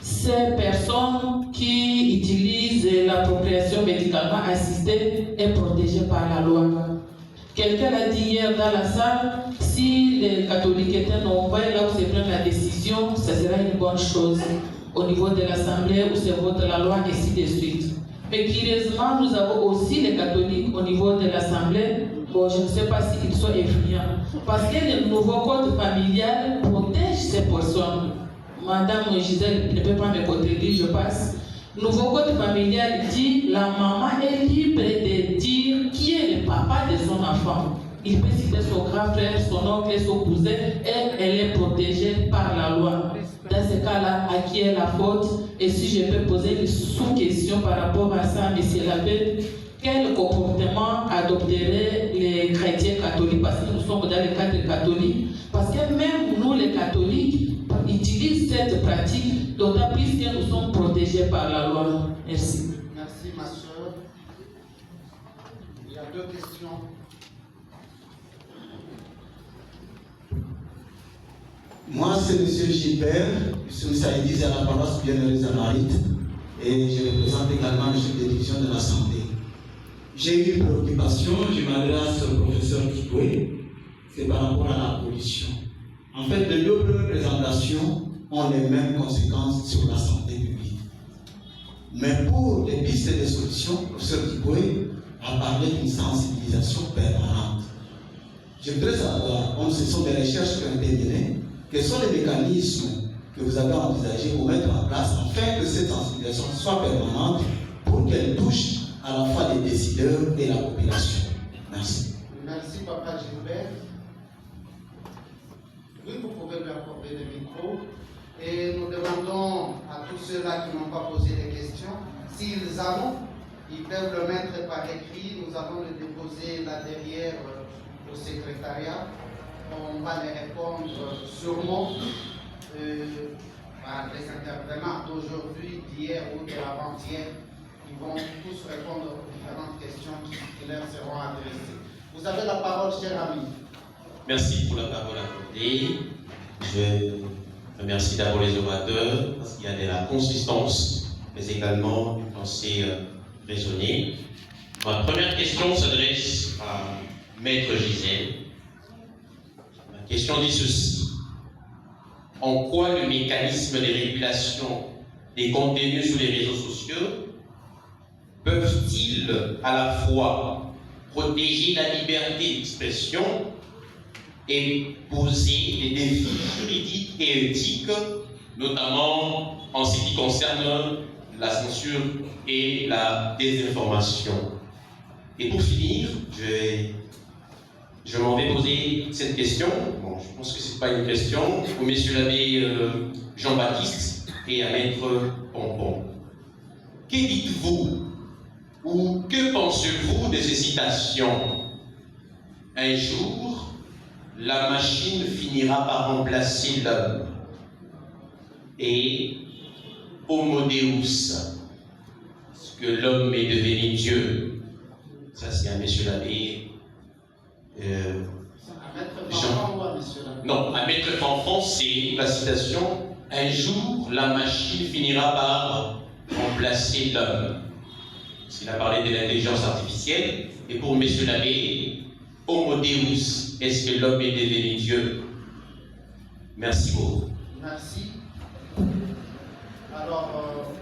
Ces personnes qui utilisent l'appropriation médicalement assistée est protégée par la loi. Quelqu'un l'a dit hier dans la salle, si les catholiques n'ont pas là où se prend la décision, ce sera une bonne chose au niveau de l'Assemblée où se vote la loi, et ainsi de suite. Mais curieusement, nous avons aussi les catholiques au niveau de l'Assemblée. Bon, je ne sais pas s'ils sont effrayants. Parce que le nouveau code familial protège ces personnes. Madame Gisèle ne peut pas me contredire, je passe. Le nouveau code familial dit la maman est libre de dire qui est le papa de son enfant. Il peut citer son grand frère, son oncle, son cousin, et elle est protégée par la loi. Dans ce cas-là, à qui est la faute? Et si je peux poser une sous-question par rapport à ça, M. l'abbé, quel comportement adopteraient les chrétiens catholiques? Parce que nous sommes dans le cadre catholique. Parce que même nous, les catholiques, utilisent cette pratique, d'autant plus que nous sommes protégés par la loi. Merci. Merci, ma soeur. Il y a 2 questions. Moi, c'est M. Gilbert, je suis saïdiste à la paroisse Bienheureuse Amarite et je représente également le chef de division de la santé. J'ai eu une préoccupation, je m'adresse au professeur Kikoué, c'est par rapport à la pollution. En fait, les 2 premières présentations ont les mêmes conséquences sur la santé publique. Mais pour les pistes de solutions, le professeur Kikoué a parlé d'une sensibilisation permanente. Je voudrais savoir, comme ce sont des recherches qui ont été menées, quels sont les mécanismes que vous avez envisagés pour mettre en place afin que cette sensibilisation soit permanente pour qu'elle touche à la fois les décideurs et la population. Merci. Merci, Papa Gilbert. Oui, vous pouvez lui accorder le micro. Et nous demandons à tous ceux-là qui n'ont pas posé de questions, s'ils en ont, ils peuvent le mettre par écrit. Nous allons le déposer là derrière au secrétariat. On va les répondre sûrement par les intervenants d'aujourd'hui, d'hier ou de l'avant-hier. Ils vont tous répondre aux différentes questions qui leur seront adressées. Vous avez la parole, cher ami. Merci pour la parole accordée. Je remercie d'abord les orateurs parce qu'il y a de la consistance, mais également une pensée raisonnée. Ma première question s'adresse à Maître Gisèle. La question dit ceci. en quoi le mécanisme de régulation des contenus sur les réseaux sociaux peuvent-ils à la fois protéger la liberté d'expression et poser des défis juridiques et éthiques, notamment en ce qui concerne la censure et la désinformation. Et pour finir, je m'en vais poser cette question. Bon, je pense que ce n'est pas une question au monsieur l'abbé Jean-Baptiste et à maître Pompon. Que dites-vous ou que pensez-vous de ces citations? Un jour, la machine finira par remplacer l'homme. Et Homo Deus, ce que l'homme est devenu Dieu. Ça, c'est à monsieur l'abbé Non, à maître Fanfan, c'est la citation. Un jour, la machine finira par remplacer l'homme. Il a parlé de l'intelligence artificielle. Et pour monsieur l'abbé, Homo Deus, est-ce que l'homme est devenu Dieu? Merci beaucoup. Merci. Alors,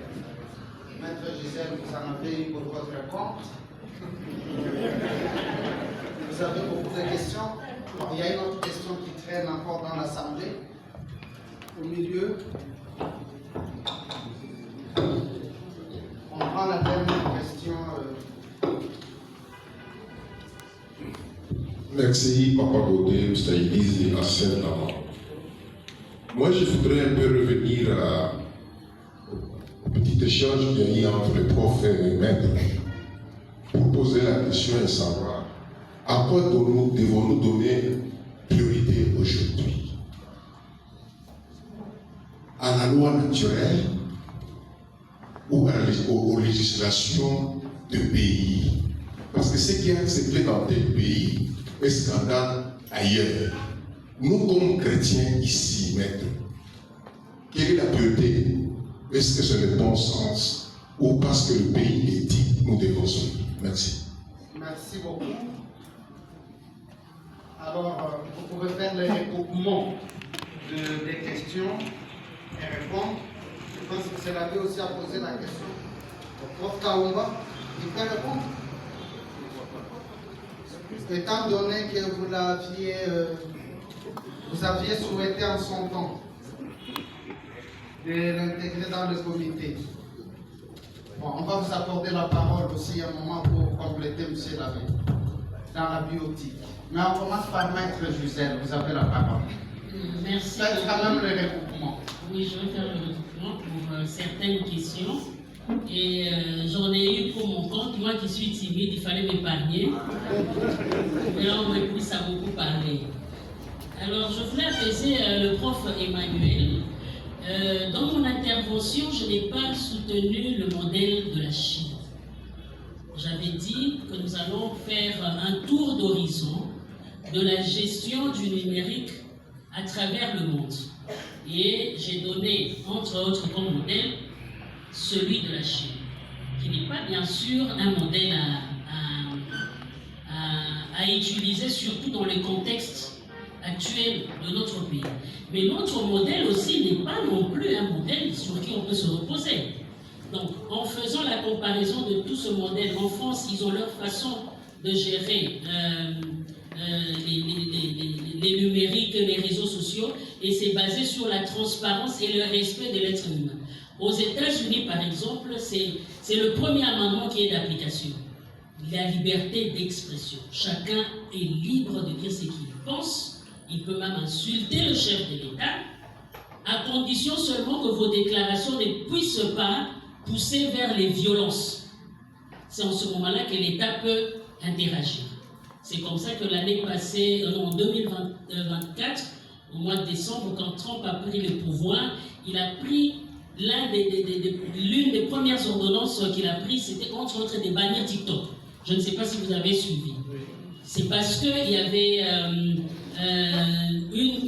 maître Gisèle, vous en avez eu pour votre compte. Vous avez beaucoup de questions. Bon, il y a une autre question qui traîne encore dans l'Assemblée. Au milieu. On prend la dernière question. Merci, Papa Gaudé, Mr. Elise et Arsène Lamar. Moi, je voudrais un peu revenir au petit échange qu'il y a eu entre les profs et les maîtres pour poser la question et savoir à quoi devons-nous donner priorité aujourd'hui? À la loi naturelle ou aux législations de pays? Parce que ce qui est accepté dans tel pays est scandale ailleurs. Nous, comme chrétiens ici, maître, quelle est la priorité? Est-ce que c'est le bon sens ou parce que le pays est dit, nous devons suivre? Merci. Merci beaucoup. Alors, vous pouvez faire le recoupement des questions et répondre. Je pense que c'est l'abbé aussi à poser la question. Le prof Kaoumba, il peut répondre. Étant donné que vous aviez souhaité en son temps de l'intégrer dans le comité. Bon, on va vous accorder la parole aussi un moment pour compléter, monsieur l'abbé, dans la biotique. Mais on commence par maître Gisèle, vous avez la parole. Merci. Faites quand même le recoupement. Oui, je vais faire le recoupement pour certaines questions. Et j'en ai eu pour mon compte. Moi qui suis timide, il fallait m'épargner. Mais là, on m'écoute, ça a beaucoup parlé. Alors, je voulais apaiser le prof Emmanuel. Dans mon intervention, je n'ai pas soutenu le modèle de la Chine. J'avais dit que nous allons faire un tour d'horizon de la gestion du numérique à travers le monde. Et j'ai donné, entre autres, comme modèle, celui de la Chine, qui n'est pas bien sûr un modèle à utiliser, surtout dans le contexte actuel de notre pays. Mais notre modèle aussi n'est pas non plus un modèle sur qui on peut se reposer. Donc, en faisant la comparaison de tout ce modèle, en France, ils ont leur façon de gérer les numériques, les réseaux sociaux, et c'est basé sur la transparence et le respect de l'être humain. Aux États-Unis, par exemple, c'est le premier amendement qui est d'application. La liberté d'expression. Chacun est libre de dire ce qu'il pense. Il peut même insulter le chef de l'État, à condition seulement que vos déclarations ne puissent pas pousser vers les violences. C'est en ce moment-là que l'État peut interagir. C'est comme ça que l'année passée, en 2024, au mois de décembre, quand Trump a pris le pouvoir, il a pris l'une des premières ordonnances qu'il a prises, c'était entre autres de bannir TikTok. Je ne sais pas si vous avez suivi. C'est parce qu'il y avait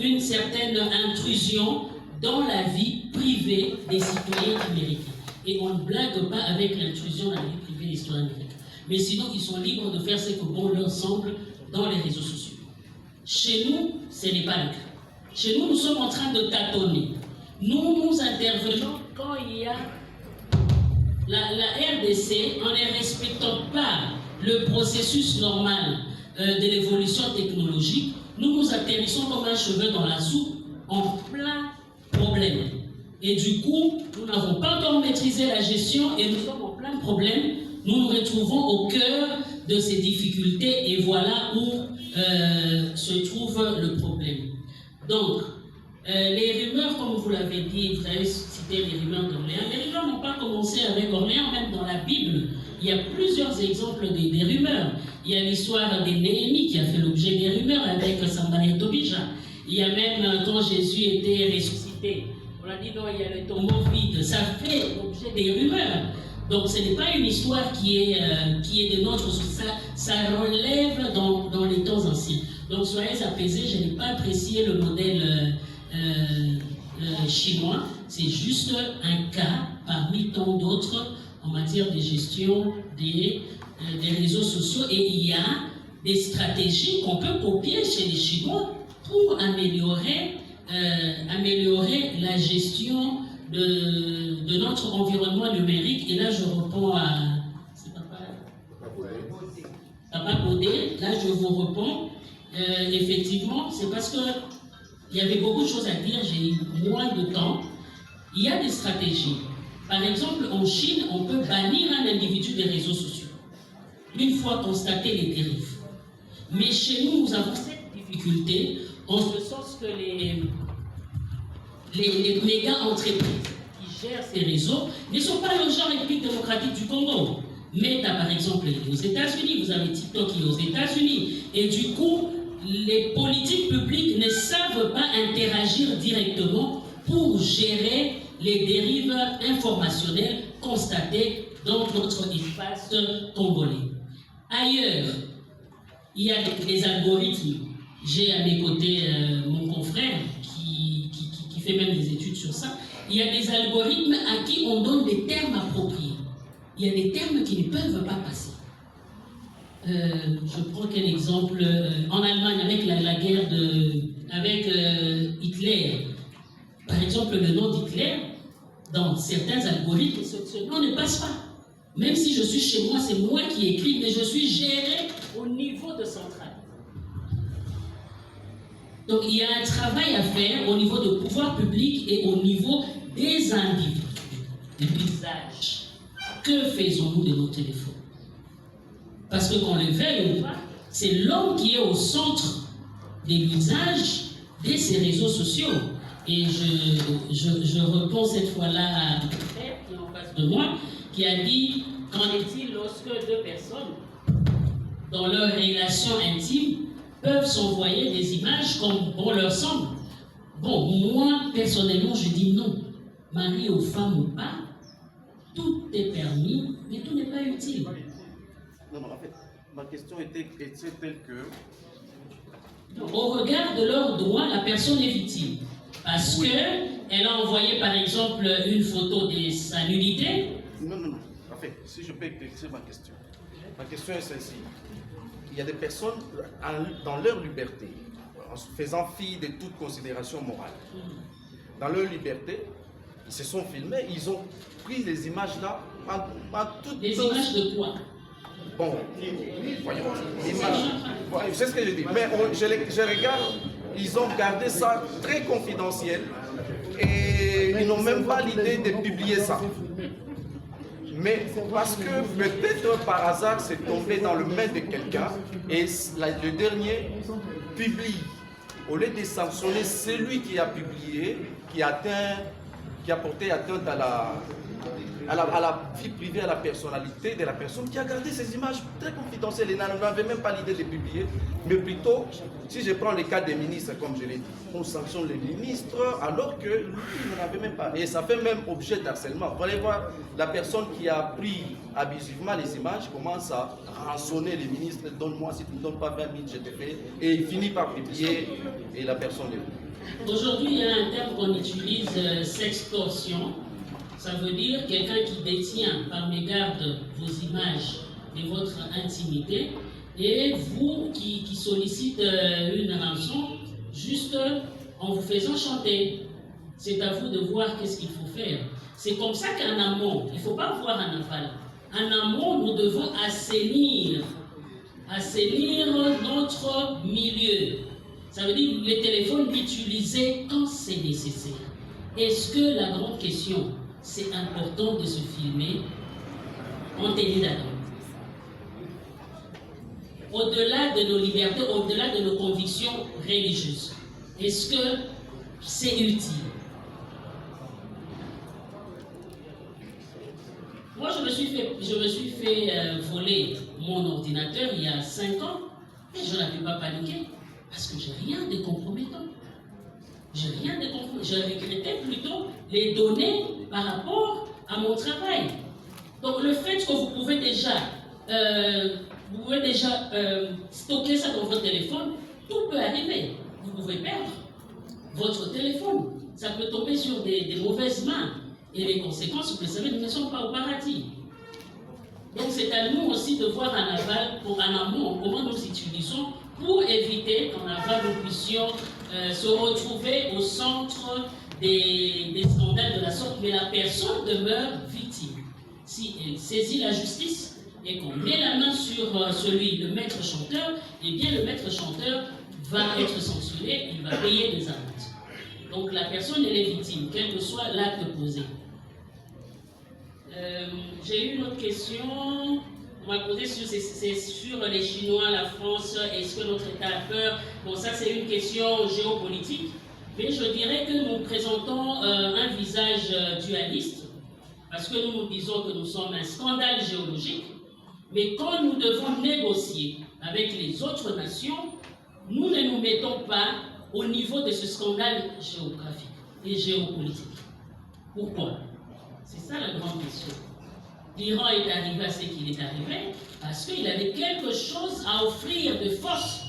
une certaine intrusion dans la vie privée des citoyens américains. Et on ne blague pas avec l'intrusion dans la vie privée des citoyens américains. Mais sinon, ils sont libres de faire ce que bon leur semble dans les réseaux sociaux. Chez nous, ce n'est pas le cas. Chez nous, nous sommes en train de tâtonner. Nous intervenons quand il y a la RDC, en ne respectant pas le processus normal de l'évolution technologique, nous atterrissons comme un cheveu dans la soupe en plein problème. Et du coup, nous n'avons pas encore maîtrisé la gestion et nous sommes en plein problème. Nous nous retrouvons au cœur de ces difficultés et voilà où se trouve le problème. Donc, les rumeurs, comme vous l'avez dit, vous avez cité les rumeurs d'Orléans. Les rumeurs n'ont pas commencé avec Orléans, même dans la Bible. Il y a plusieurs exemples des rumeurs. Il y a l'histoire de Néhémie qui a fait l'objet des rumeurs avec Sanballat et Tobija. Il y a même quand Jésus était ressuscité, on a dit non, il y a le tombeau vide. Ça fait l'objet des rumeurs. Donc ce n'est pas une histoire qui est de notre ça relève dans les temps anciens. Donc soyez apaisés, je n'ai pas apprécié le modèle chinois, c'est juste un cas parmi tant d'autres en matière de gestion des réseaux sociaux et il y a des stratégies qu'on peut copier chez les Chinois pour améliorer la gestion de notre environnement numérique. Et là je réponds à Papa Baudé, là je vous réponds effectivement, c'est parce que il y avait beaucoup de choses à dire, j'ai eu moins de temps. Il y a des stratégies. Par exemple, en Chine, on peut bannir un individu des réseaux sociaux, une fois constaté les dérives. Mais chez nous, nous avons cette difficulté, en ce sens que les méga entreprises qui gèrent ces réseaux ne sont pas le genre République démocratique du Congo. Meta, par exemple, est aux États-Unis, vous avez TikTok qui est aux États-Unis. Et du coup, les politiques publiques ne savent pas interagir directement pour gérer les dérives informationnelles constatées dans notre espace congolais. Ailleurs, il y a des algorithmes. J'ai à mes côtés mon confrère qui fait même des études sur ça. Il y a des algorithmes à qui on donne des termes appropriés. Il y a des termes qui ne peuvent pas passer. Je prends quel exemple en Allemagne avec la guerre avec Hitler. Par exemple, le nom d'Hitler, dans certains algorithmes, ce nom ne passe pas. Même si je suis chez moi, c'est moi qui écris, mais je suis géré au niveau de centrale. Donc il y a un travail à faire au niveau de pouvoir public et au niveau des individus, de l'usage. Que faisons-nous de nos téléphones? Parce que qu'on le veuille ou pas, c'est l'homme qui est au centre de l'usage de ces réseaux sociaux. Et je réponds cette fois-là à mon frère qui est en face de moi, qui a dit, qu'en est-il lorsque deux personnes, dans leur relation intime, peuvent s'envoyer des images comme bon leur semble? Bon, moi, personnellement, je dis non. Mari ou femme ou pas, tout est permis, mais tout n'est pas utile. Non, en fait, ma question était telle que... Au regard de leurs droits, la personne est victime. Parce qu'elle a envoyé, par exemple, une photo de sa nudité. Non. En fait, si je peux éclaircir ma question. Ma question est celle-ci. Il y a des personnes, dans leur liberté, en se faisant fi de toute considération morale, dans leur liberté, ils se sont filmés, ils ont pris les images là, en toutes... Les images de quoi? Bon, voyons, images. C'est ce que je dis. Mais je regarde, ils ont gardé ça très confidentiel et ils n'ont même pas l'idée de publier ça. Mais parce que peut-être par hasard c'est tombé dans le main de quelqu'un et le dernier publie. Au lieu de sanctionner celui qui a publié, qui a porté atteinte à la vie privée, à la personnalité de la personne qui a gardé ces images très confidentielles et n'avait même pas l'idée de publier, mais plutôt, si je prends le cas des ministres, comme je l'ai dit, on sanctionne les ministres alors que lui, il n'en avait même pas. Et ça fait même objet d'harcèlement. Vous allez voir, la personne qui a pris abusivement les images commence à rançonner les ministres, donne-moi, si tu ne me donnes pas 20 000, je te fais, et il finit par publier et la personne est... Aujourd'hui, il y a un terme qu'on utilise, sextorsion. Ça veut dire quelqu'un qui détient par mégarde vos images et votre intimité et vous qui sollicite une rançon juste en vous faisant chanter. C'est à vous de voir qu'est-ce qu'il faut faire. C'est comme ça qu'en amont, il ne faut pas voir en aval. En amont, nous devons assainir notre milieu. Ça veut dire les téléphones l'utiliser quand c'est nécessaire. Est-ce que la grande question, c'est important de se filmer en tenue d'adam? Au-delà de nos libertés, au-delà de nos convictions religieuses, est-ce que c'est utile? Moi, je me suis fait voler mon ordinateur il y a 5 ans et je n'avais pas paniqué parce que j'ai rien de compromettant. Je regrettais plutôt les données par rapport à mon travail. Donc, le fait que vous pouvez déjà stocker ça dans votre téléphone, tout peut arriver. Vous pouvez perdre votre téléphone. Ça peut tomber sur des mauvaises mains. Et les conséquences, vous le savez, nous ne sommes pas au paradis. Donc c'est à nous aussi de voir en aval, en amont, comment nous utilisons pour éviter qu'en aval, nous puissions se retrouver au centre des scandales de la sorte, mais la personne demeure victime. Si elle saisit la justice et qu'on met la main sur le maître chanteur, eh bien le maître chanteur va être sanctionné, il va payer des amendes. Donc la personne, elle est victime, quel que soit l'acte posé. J'ai eu une autre question. On m'a posé sur les Chinois, la France, est-ce que notre État a peur? Bon, ça c'est une question géopolitique, mais je dirais que nous présentons un visage dualiste, parce que nous disons que nous sommes un scandale géologique, mais quand nous devons négocier avec les autres nations, nous ne nous mettons pas au niveau de ce scandale géographique et géopolitique. Pourquoi? C'est ça la grande question. L'Iran est arrivé à ce qu'il est arrivé parce qu'il avait quelque chose à offrir de force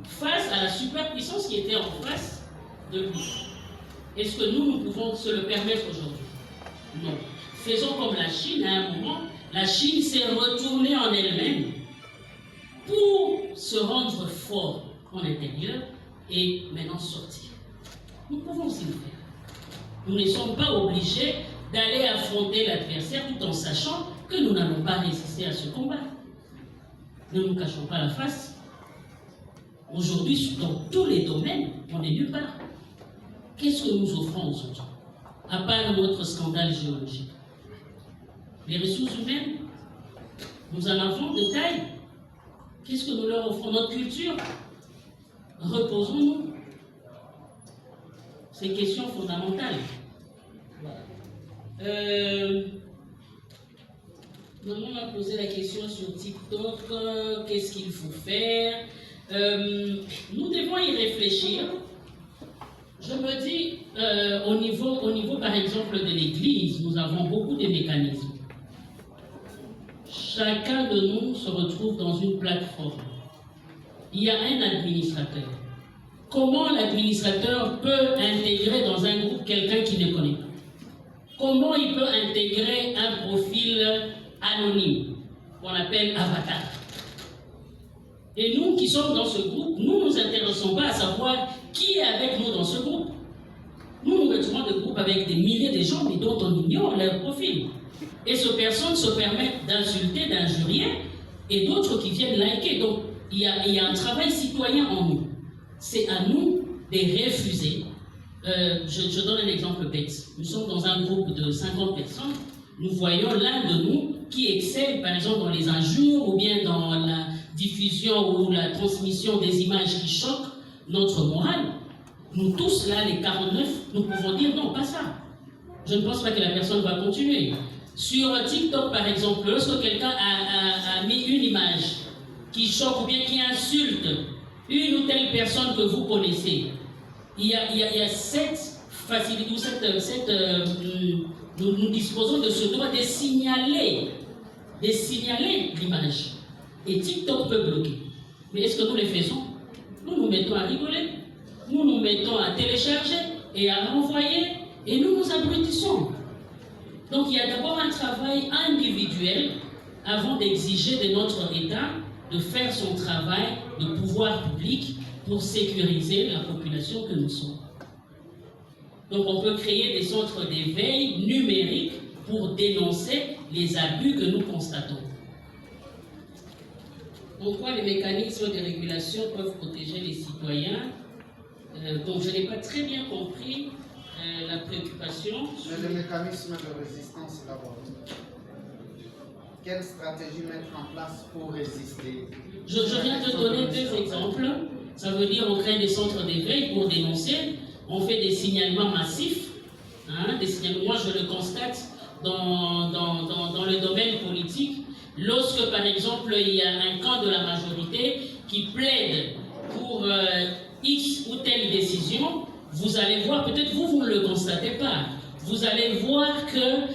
face à la superpuissance qui était en face de lui. Est-ce que nous pouvons se le permettre aujourd'hui? Non. Faisons comme la Chine. À un moment, la Chine s'est retournée en elle-même pour se rendre fort en intérieur et maintenant sortir. Nous pouvons aussi le faire. Nous ne sommes pas obligés d'aller affronter l'adversaire tout en sachant que nous n'allons pas résister à ce combat. Ne nous cachons pas la face. Aujourd'hui, dans tous les domaines, on n'est nulle part. Qu'est-ce que nous offrons aux autres, à part notre scandale géologique? Les ressources humaines, nous en avons de taille. Qu'est-ce que nous leur offrons? Notre culture? Reposons-nous. C'est une question fondamentale. On m'a posé la question sur TikTok, qu'est-ce qu'il faut faire? Nous devons y réfléchir. Je me dis, au niveau par exemple de l'Église, nous avons beaucoup de mécanismes. Chacun de nous se retrouve dans une plateforme. Il y a un administrateur. Comment l'administrateur peut intégrer dans un groupe quelqu'un qui ne connaît pas? Comment il peut intégrer un profil anonyme, qu'on appelle avatar? Et nous qui sommes dans ce groupe, nous ne nous intéressons pas à savoir qui est avec nous dans ce groupe. Nous nous retrouvons des groupes avec des milliers de gens, mais dont on ignore leur profil. Et ces personnes se permettent d'insulter, d'injurier, et d'autres qui viennent liker. Donc, il y a un travail citoyen en nous. C'est à nous de refuser. Je donne un exemple bête. Nous sommes dans un groupe de 50 personnes. Nous voyons l'un de nous qui excelle, par exemple, dans les injures ou bien dans la diffusion ou la transmission des images qui choquent notre morale. Nous tous, là, les 49, nous pouvons dire non, pas ça. Je ne pense pas que la personne va continuer. Sur TikTok, par exemple, lorsque quelqu'un a mis une image qui choque ou bien qui insulte une ou telle personne que vous connaissez, il y a cette facilité, nous disposons de ce droit de signaler l'image. Et TikTok peut bloquer. Mais est-ce que nous le faisons? Nous nous mettons à rigoler, nous nous mettons à télécharger et à renvoyer, et nous nous abrutissons. Donc il y a d'abord un travail individuel avant d'exiger de notre État de faire son travail de pouvoir public pour sécuriser la population que nous sommes. Donc on peut créer des centres d'éveil numériques pour dénoncer les abus que nous constatons. Pourquoi les mécanismes de régulation peuvent protéger les citoyens? Donc je n'ai pas très bien compris la préoccupation. Mais le mécanisme de résistance d'abord. Quelle stratégie mettre en place pour résister? Je viens de donner deux exemples. Ça veut dire on crée des centres d'éveil pour dénoncer. On fait des signalements massifs. Hein, des signalements. Moi, je le constate dans le domaine politique. Lorsque, par exemple, il y a un camp de la majorité qui plaide pour X ou telle décision, vous allez voir, peut-être vous ne le constatez pas, vous allez voir que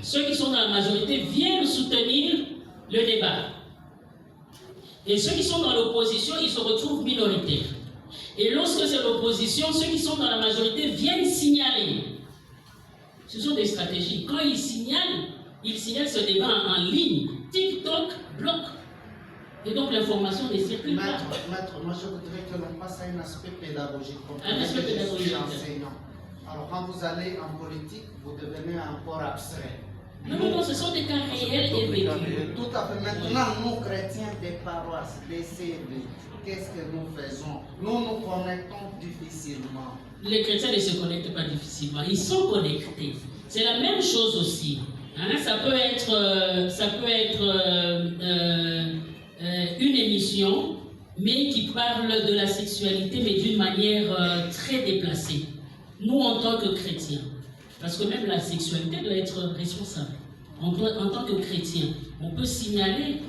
ceux qui sont dans la majorité viennent soutenir le débat. Et ceux qui sont dans l'opposition, ils se retrouvent minoritaires. Et lorsque c'est l'opposition, ceux qui sont dans la majorité viennent signaler. Ce sont des stratégies. Quand ils signalent ce débat en ligne. TikTok bloque. Et donc l'information ne circule pas. Maître, moi je voudrais que l'on passe à un aspect pédagogique. Un aspect pédagogique. Enseignant. Alors quand vous allez en politique, vous devenez encore abstrait. Non, ce sont des cas réels et vécus. Tout à fait. Maintenant, nous chrétiens des paroisses, des CV, qu'est-ce que nous faisons? Nous nous connectons difficilement. Les chrétiens ne se connectent pas difficilement, ils sont connectés. C'est la même chose aussi. Hein, ça peut être une émission, mais qui parle de la sexualité, mais d'une manière très déplacée. Nous, en tant que chrétiens, parce que même la sexualité doit être responsable. En tant que chrétien, on peut signaler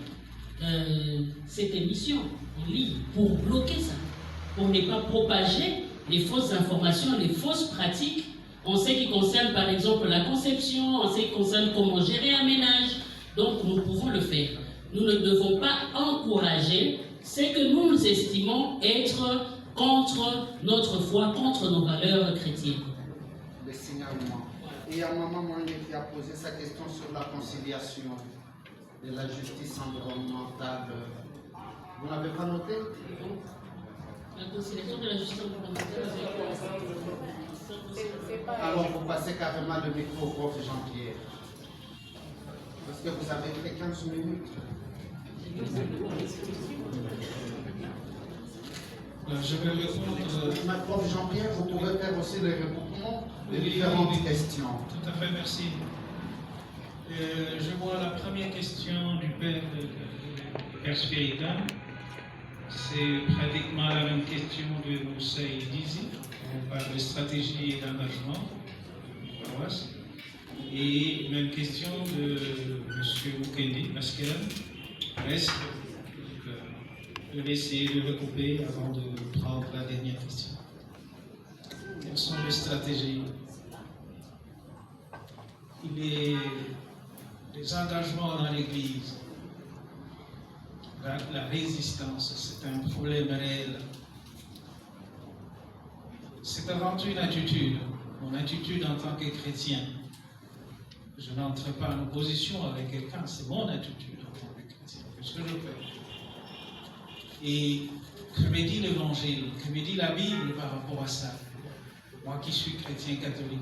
cette émission en ligne pour bloquer ça, pour ne pas propager les fausses informations, les fausses pratiques en ce qui concerne par exemple la conception, en ce qui concerne comment gérer un ménage. Donc nous pouvons le faire. Nous ne devons pas encourager ce que nous estimons être contre notre foi, contre nos valeurs chrétiennes. Le signalement. Et il y a Maman Moïse qui a posé sa question sur la conciliation de la justice environnementale. Vous n'avez pas noté? La conciliation de la justice environnementale. Alors vous passez carrément le micro au prof Jean-Pierre. Parce que vous avez fait 15 minutes. Je vais répondre. Prof Jean-Pierre, vous pouvez faire aussi le recoupement des différentes questions. Tout à fait, merci. Je vois la première question du Père Spiritan. C'est pratiquement la même question de Moussaï Dizi. On parle de stratégie et d'engagement. Et même question de M. Mukendi, Pascal. Reste. Je vais essayer de recouper avant de prendre la dernière question. Quelles sont les stratégies? Les engagements dans l'Église, la résistance, c'est un problème réel. C'est avant tout une attitude, mon attitude en tant que chrétien. Je n'entre pas en opposition avec quelqu'un, c'est mon attitude en tant que chrétien. Qu'est-ce que je fais? Et que me dit l'Évangile, que me dit la Bible par rapport à ça? Moi qui suis chrétien catholique,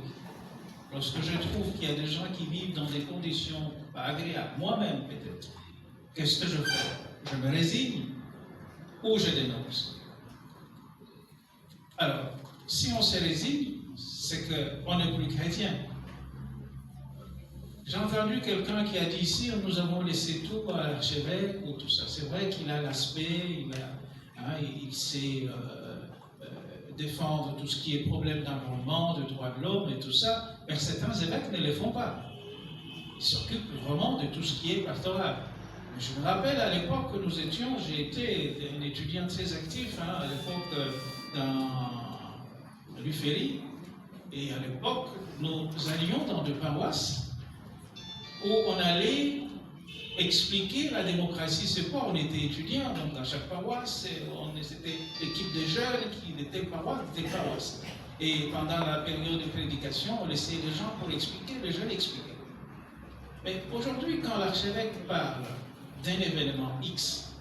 lorsque je trouve qu'il y a des gens qui vivent dans des conditions pas agréables, moi-même peut-être, qu'est-ce que je fais? Je me résigne ou je dénonce? Alors, si on se résigne, c'est qu'on n'est plus chrétien. J'ai entendu quelqu'un qui a dit ici, nous avons laissé tout à l'archevêque ou tout ça. C'est vrai qu'il a l'aspect, il sait défendre tout ce qui est problème d'environnement, de droits de l'homme et tout ça, mais certains évêques ne le font pas. Ils s'occupent vraiment de tout ce qui est pastoral. Je me rappelle à l'époque que nous étions, j'ai été un étudiant très actif à l'époque dans l'UFERI, et à l'époque, nous allions dans des paroisses où on allait expliquer la démocratie, c'est quoi? On était étudiants, donc dans chaque paroisse, c'était l'équipe des jeunes qui étaient paroisses. Et pendant la période de prédication, on laissait les gens pour expliquer, les jeunes expliquaient. Mais aujourd'hui, quand l'archevêque parle d'un événement X,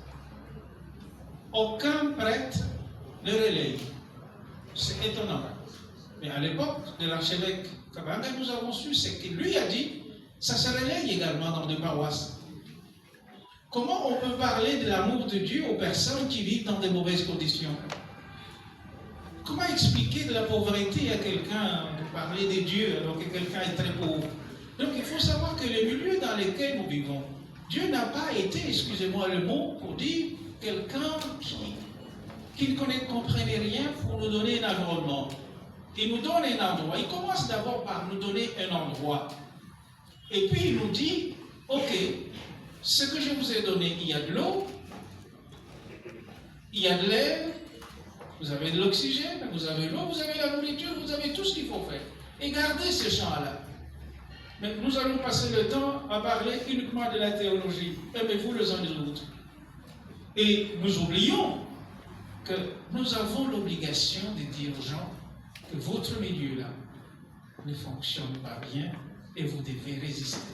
aucun prêtre ne relaye. C'est étonnant. Mais à l'époque de l'archevêque Kabanga, nous avons su ce qu'il lui a dit, ça se relaye également dans des paroisses. Comment on peut parler de l'amour de Dieu aux personnes qui vivent dans de mauvaises conditions? Comment expliquer de la pauvreté à quelqu'un, de parler de Dieu alors que quelqu'un est très pauvre? Donc il faut savoir que les milieux dans lesquels nous vivons, Dieu n'a pas été, excusez-moi le mot, pour dire quelqu'un qui ne comprenait rien pour nous donner un environnement. Il nous donne un endroit. Il commence d'abord par nous donner un endroit. Et puis il nous dit, ok, ce que je vous ai donné, il y a de l'eau, il y a de l'air, vous avez de l'oxygène, vous avez l'eau, vous avez la nourriture, vous avez tout ce qu'il faut faire. Et gardez ce champ-là. Mais nous allons passer le temps à parler uniquement de la théologie. Aimez-vous les uns les autres. Et nous oublions que nous avons l'obligation de dire aux gens que votre milieu-là ne fonctionne pas bien et vous devez résister.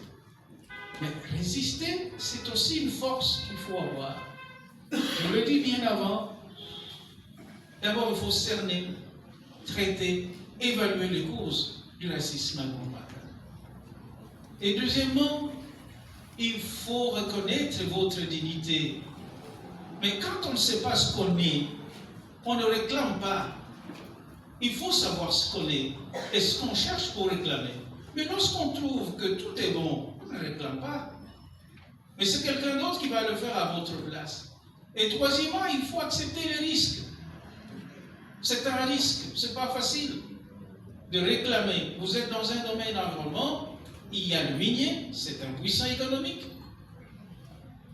Mais résister, c'est aussi une force qu'il faut avoir. Je le dis bien avant. D'abord, il faut cerner, traiter, évaluer les causes du racisme à combattre. Et deuxièmement, il faut reconnaître votre dignité. Mais quand on ne sait pas ce qu'on est, on ne réclame pas. Il faut savoir ce qu'on est et ce qu'on cherche pour réclamer. Mais lorsqu'on trouve que tout est bon, on ne réclame pas. Mais c'est quelqu'un d'autre qui va le faire à votre place. Et troisièmement, il faut accepter les risques. C'est un risque, c'est pas facile de réclamer. Vous êtes dans un domaine environnement, il y a le minier, c'est un puissant économique.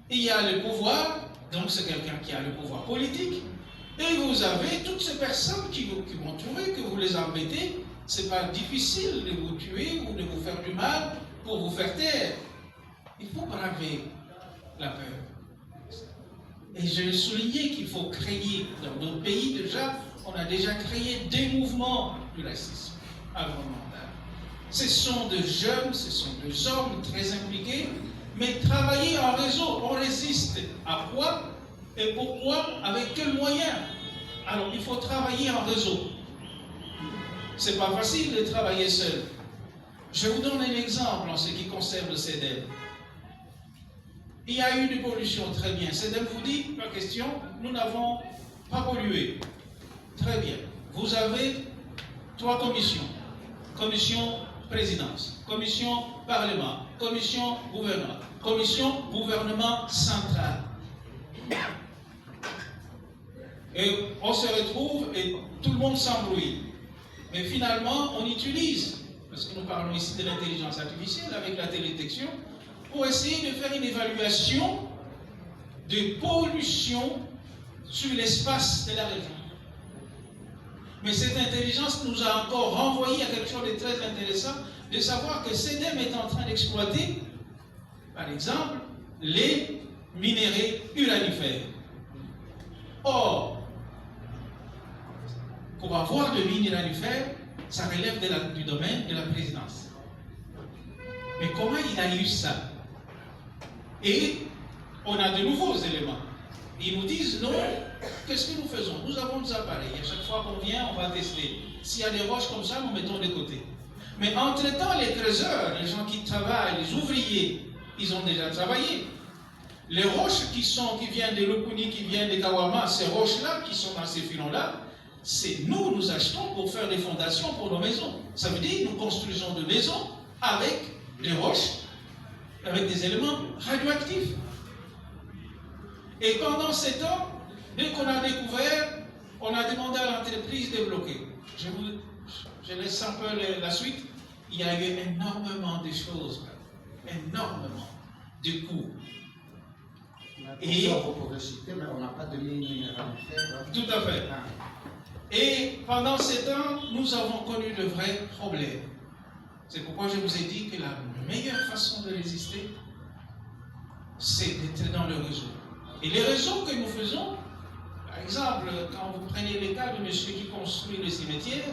Il y a le pouvoir, donc c'est quelqu'un qui a le pouvoir politique. Et vous avez toutes ces personnes qui vont trouver que vous les embêtez. C'est pas difficile de vous tuer ou de vous faire du mal pour vous faire taire. Il faut braver la peur. Et je l'ai souligné qu'il faut créer, dans notre pays déjà, on a déjà créé des mouvements du racisme environnemental. Ce sont des jeunes, ce sont des hommes très impliqués, mais travailler en réseau, on résiste. À quoi et pourquoi? Avec quels moyens? Alors il faut travailler en réseau. C'est pas facile de travailler seul. Je vous donne un exemple en ce qui concerne le CEDEM. Il y a eu des pollutions, très bien. CEDEM vous dit, pas question, nous n'avons pas pollué. Très bien. Vous avez 3 commissions. Commission présidence, commission parlement, commission gouvernement, commission gouvernement central. Et on se retrouve et tout le monde s'embrouille. Mais finalement, on utilise, parce que nous parlons ici de l'intelligence artificielle avec la télédétection, pour essayer de faire une évaluation de pollution sur l'espace de la région. Mais cette intelligence nous a encore renvoyé à quelque chose de très intéressant, de savoir que CEDEM est en train d'exploiter, par exemple, les minéraux uranifères. Or, pour avoir de mines uranifères, ça relève du domaine de la présidence. Mais comment il a eu ça? Et on a de nouveaux éléments. Ils nous disent non, qu'est-ce que nous faisons? Nous avons des appareils. À chaque fois qu'on vient, on va tester. S'il y a des roches comme ça, nous mettons de côté. Mais entre-temps, les creuseurs, les gens qui travaillent, les ouvriers, ils ont déjà travaillé. Les roches qui viennent de Lukuni, qui viennent de Kawama, ces roches-là, qui sont dans ces filons-là, c'est nous achetons pour faire des fondations pour nos maisons. Ça veut dire nous construisons des maisons avec des roches, avec des éléments radioactifs. Et pendant ces temps, dès qu'on a découvert, on a demandé à l'entreprise de bloquer. Je laisse un peu la suite. Il y a eu énormément de choses, énormément de coûts. Et vous pouvez citer, mais on n'a pas de mine minérale. Tout à fait. Et pendant ces temps, nous avons connu de vrais problèmes. C'est pourquoi je vous ai dit que la meilleure façon de résister, c'est d'être dans le réseau. Et les réseaux que nous faisons, par exemple, quand vous prenez les cas de monsieur qui construit le cimetière,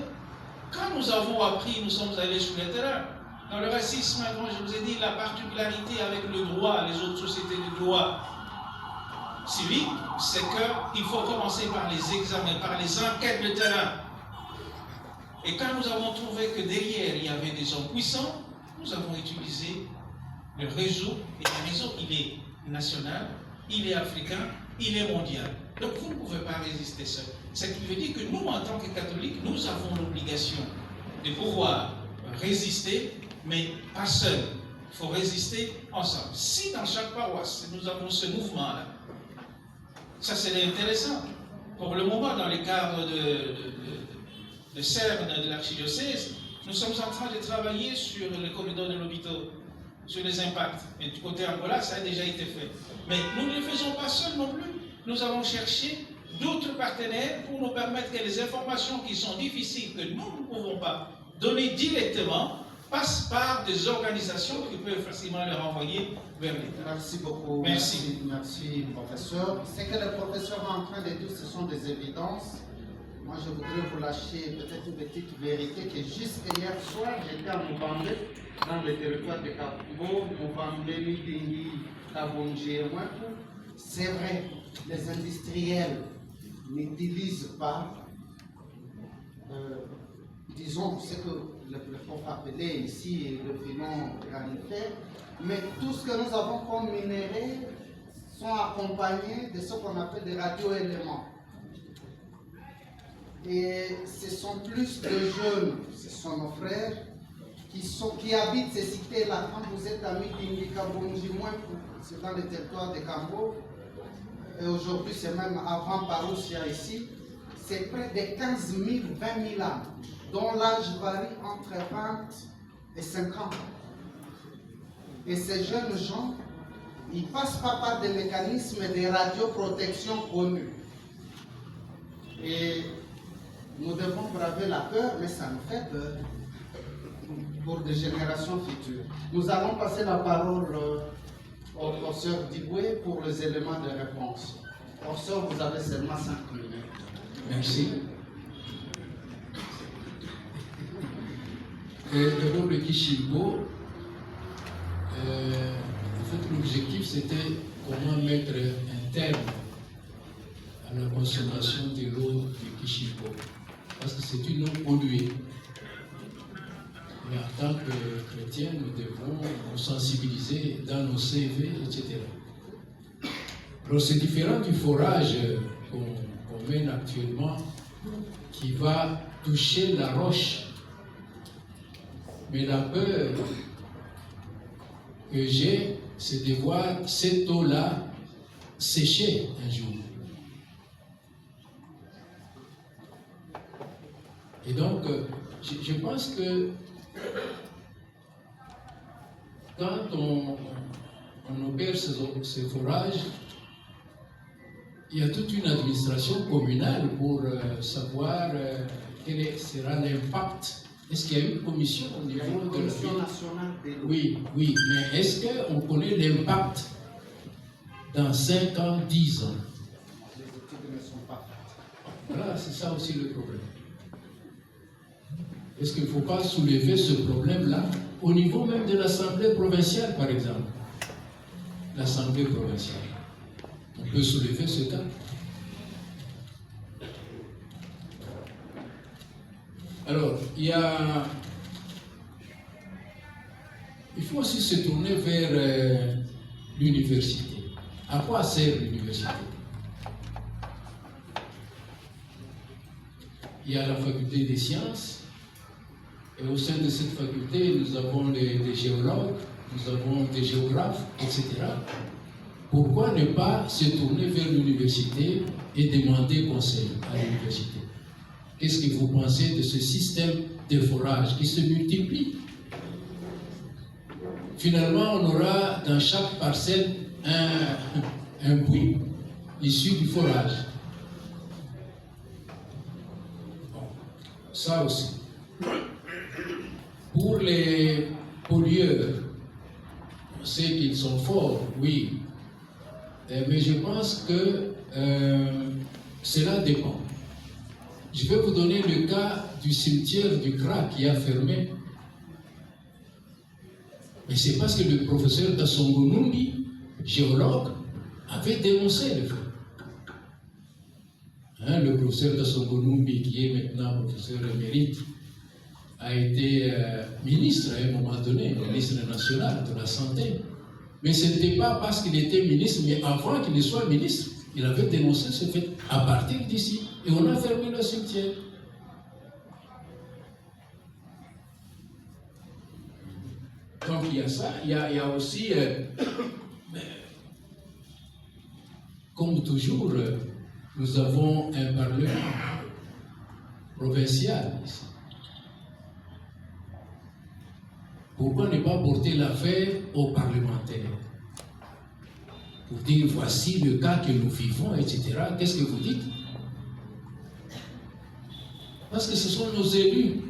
quand nous avons appris, nous sommes allés sur le terrain. Dans le racisme, quand je vous ai dit la particularité avec le droit, les autres sociétés de droit civique, c'est qu'il faut commencer par les examens, par les enquêtes de terrain. Et quand nous avons trouvé que derrière, il y avait des hommes puissants, nous avons utilisé le réseau. Et le réseau, il est national, il est africain, il est mondial. Donc vous ne pouvez pas résister seul. Ce qui veut dire que nous, en tant que catholiques, nous avons l'obligation de pouvoir résister, mais pas seul. Il faut résister ensemble. Si dans chaque paroisse, nous avons ce mouvement-là, ça serait intéressant. Pour le moment, dans le cadre de CERN de l'archidiocèse, nous sommes en train de travailler sur le corridor de l'hôpital, sur les impacts. Et du côté Angola, ça a déjà été fait. Mais nous ne le faisons pas seuls non plus. Nous avons cherché d'autres partenaires pour nous permettre que les informations qui sont difficiles, que nous ne pouvons pas donner directement, passent par des organisations qui peuvent facilement les renvoyer vers l'État. Merci beaucoup. Merci. Merci, professeur. Ce que le professeur est en train de dire, ce sont des évidences. Moi, je voudrais vous lâcher peut-être une petite vérité que jusqu'à hier soir, j'étais à Moubambe, dans le territoire de Kapugo, Moubambe, Midingi, Kabonji et Mouakou. C'est vrai, les industriels n'utilisent pas, disons, ce que le faut appeler ici le filon granifère, mais tout ce que nous avons comme minéraux sont accompagnés de ce qu'on appelle des radioéléments. Et ce sont plus de jeunes, ce sont nos frères, qui habitent ces cités-là. Quand vous êtes amis d'Indikabonji, c'est dans le territoire de Cambo, et aujourd'hui c'est même avant Parousia ici, c'est près de 15 000, 20 000 âmes, dont l'âge varie entre 20 et 50 ans. Et ces jeunes gens, ils ne passent pas par des mécanismes de radioprotection connus. Et nous devons braver la peur, mais ça nous fait peur pour des générations futures. Nous allons passer la parole au sœur Diboué pour les éléments de réponse. Au sœur, vous avez seulement 5 minutes. Merci. D'abord, le Kishimbo, en fait, l'objectif c'était comment mettre un terme à la consommation de l'eau du Kishimbo, parce que c'est une eau polluée. Mais en tant que chrétiens, nous devons nous sensibiliser dans nos CV, etc. Alors c'est différent du forage qu'on mène actuellement, qui va toucher la roche. Mais la peur que j'ai, c'est de voir cette eau-là sécher un jour. Et donc, je pense que quand on opère ces forages, il y a toute une administration communale pour savoir quel sera l'impact. Est-ce qu'il y a une commission au niveau de la Commission nationale de l'eau? Oui, mais est-ce qu'on connaît l'impact dans 5 ans, 10 ans? Les études ne sont pas faites. Voilà, c'est ça aussi le problème. Est-ce qu'il ne faut pas soulever ce problème-là au niveau même de l'Assemblée provinciale, par exemple? L'Assemblée provinciale. On peut soulever ce cas. Alors, il faut aussi se tourner vers l'université. À quoi sert l'université? Il y a la faculté des sciences, et au sein de cette faculté, nous avons des géologues, nous avons des géographes, etc. Pourquoi ne pas se tourner vers l'université et demander conseil à l'université? Qu'est-ce que vous pensez de ce système de forage qui se multiplie? Finalement, on aura dans chaque parcelle un puits issu du forage. Bon, ça aussi. Pour les pollueurs, on sait qu'ils sont forts, oui. Mais je pense que cela dépend. Je vais vous donner le cas du cimetière du Kra qui a fermé. Mais c'est parce que le professeur Dassongo Numbi, géologue, avait dénoncé le fait. Le professeur Dassongo Numbi, qui est maintenant professeur émérite a été ministre à un moment donné, ministre national de la Santé. Mais ce n'était pas parce qu'il était ministre, mais avant qu'il ne soit ministre, il avait dénoncé ce fait à partir d'ici. Et on a fermé le cimetière. Donc il y a ça, il y a aussi, comme toujours, nous avons un parlement provincial ici. Pourquoi ne pas porter l'affaire aux parlementaires? Pour dire voici le cas que nous vivons, etc. Qu'est-ce que vous dites? Parce que ce sont nos élus.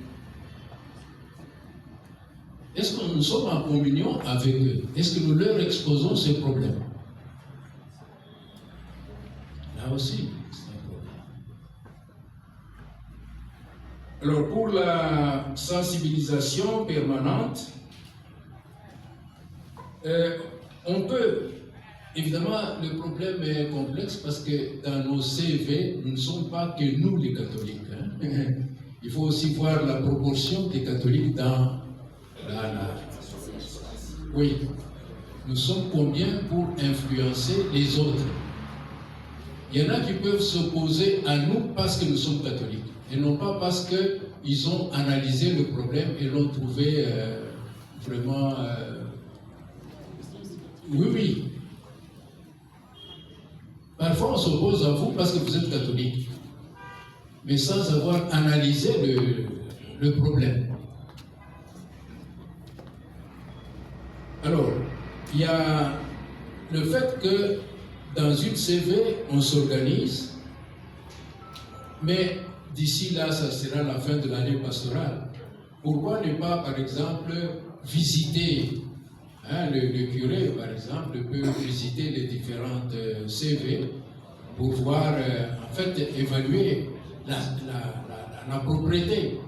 Est-ce que nous sommes en communion avec eux? Est-ce que nous leur exposons ces problèmes? Là aussi, c'est un problème. Alors, pour la sensibilisation permanente, on peut, évidemment, le problème est complexe parce que dans nos CV, nous ne sommes pas que nous les catholiques. Hein. Il faut aussi voir la proportion des catholiques dans Oui, nous sommes combien pour influencer les autres? Il y en a qui peuvent s'opposer à nous parce que nous sommes catholiques, et non pas parce qu'ils ont analysé le problème et l'ont trouvé vraiment... Oui. Parfois on s'oppose à vous parce que vous êtes catholique, mais sans avoir analysé le problème. Alors, il y a le fait que dans une CV, on s'organise, mais d'ici là, ça sera la fin de l'année pastorale. Pourquoi ne pas, par exemple, visiter, le curé, par exemple, peut visiter les différentes CV pour voir, en fait, évaluer la propriété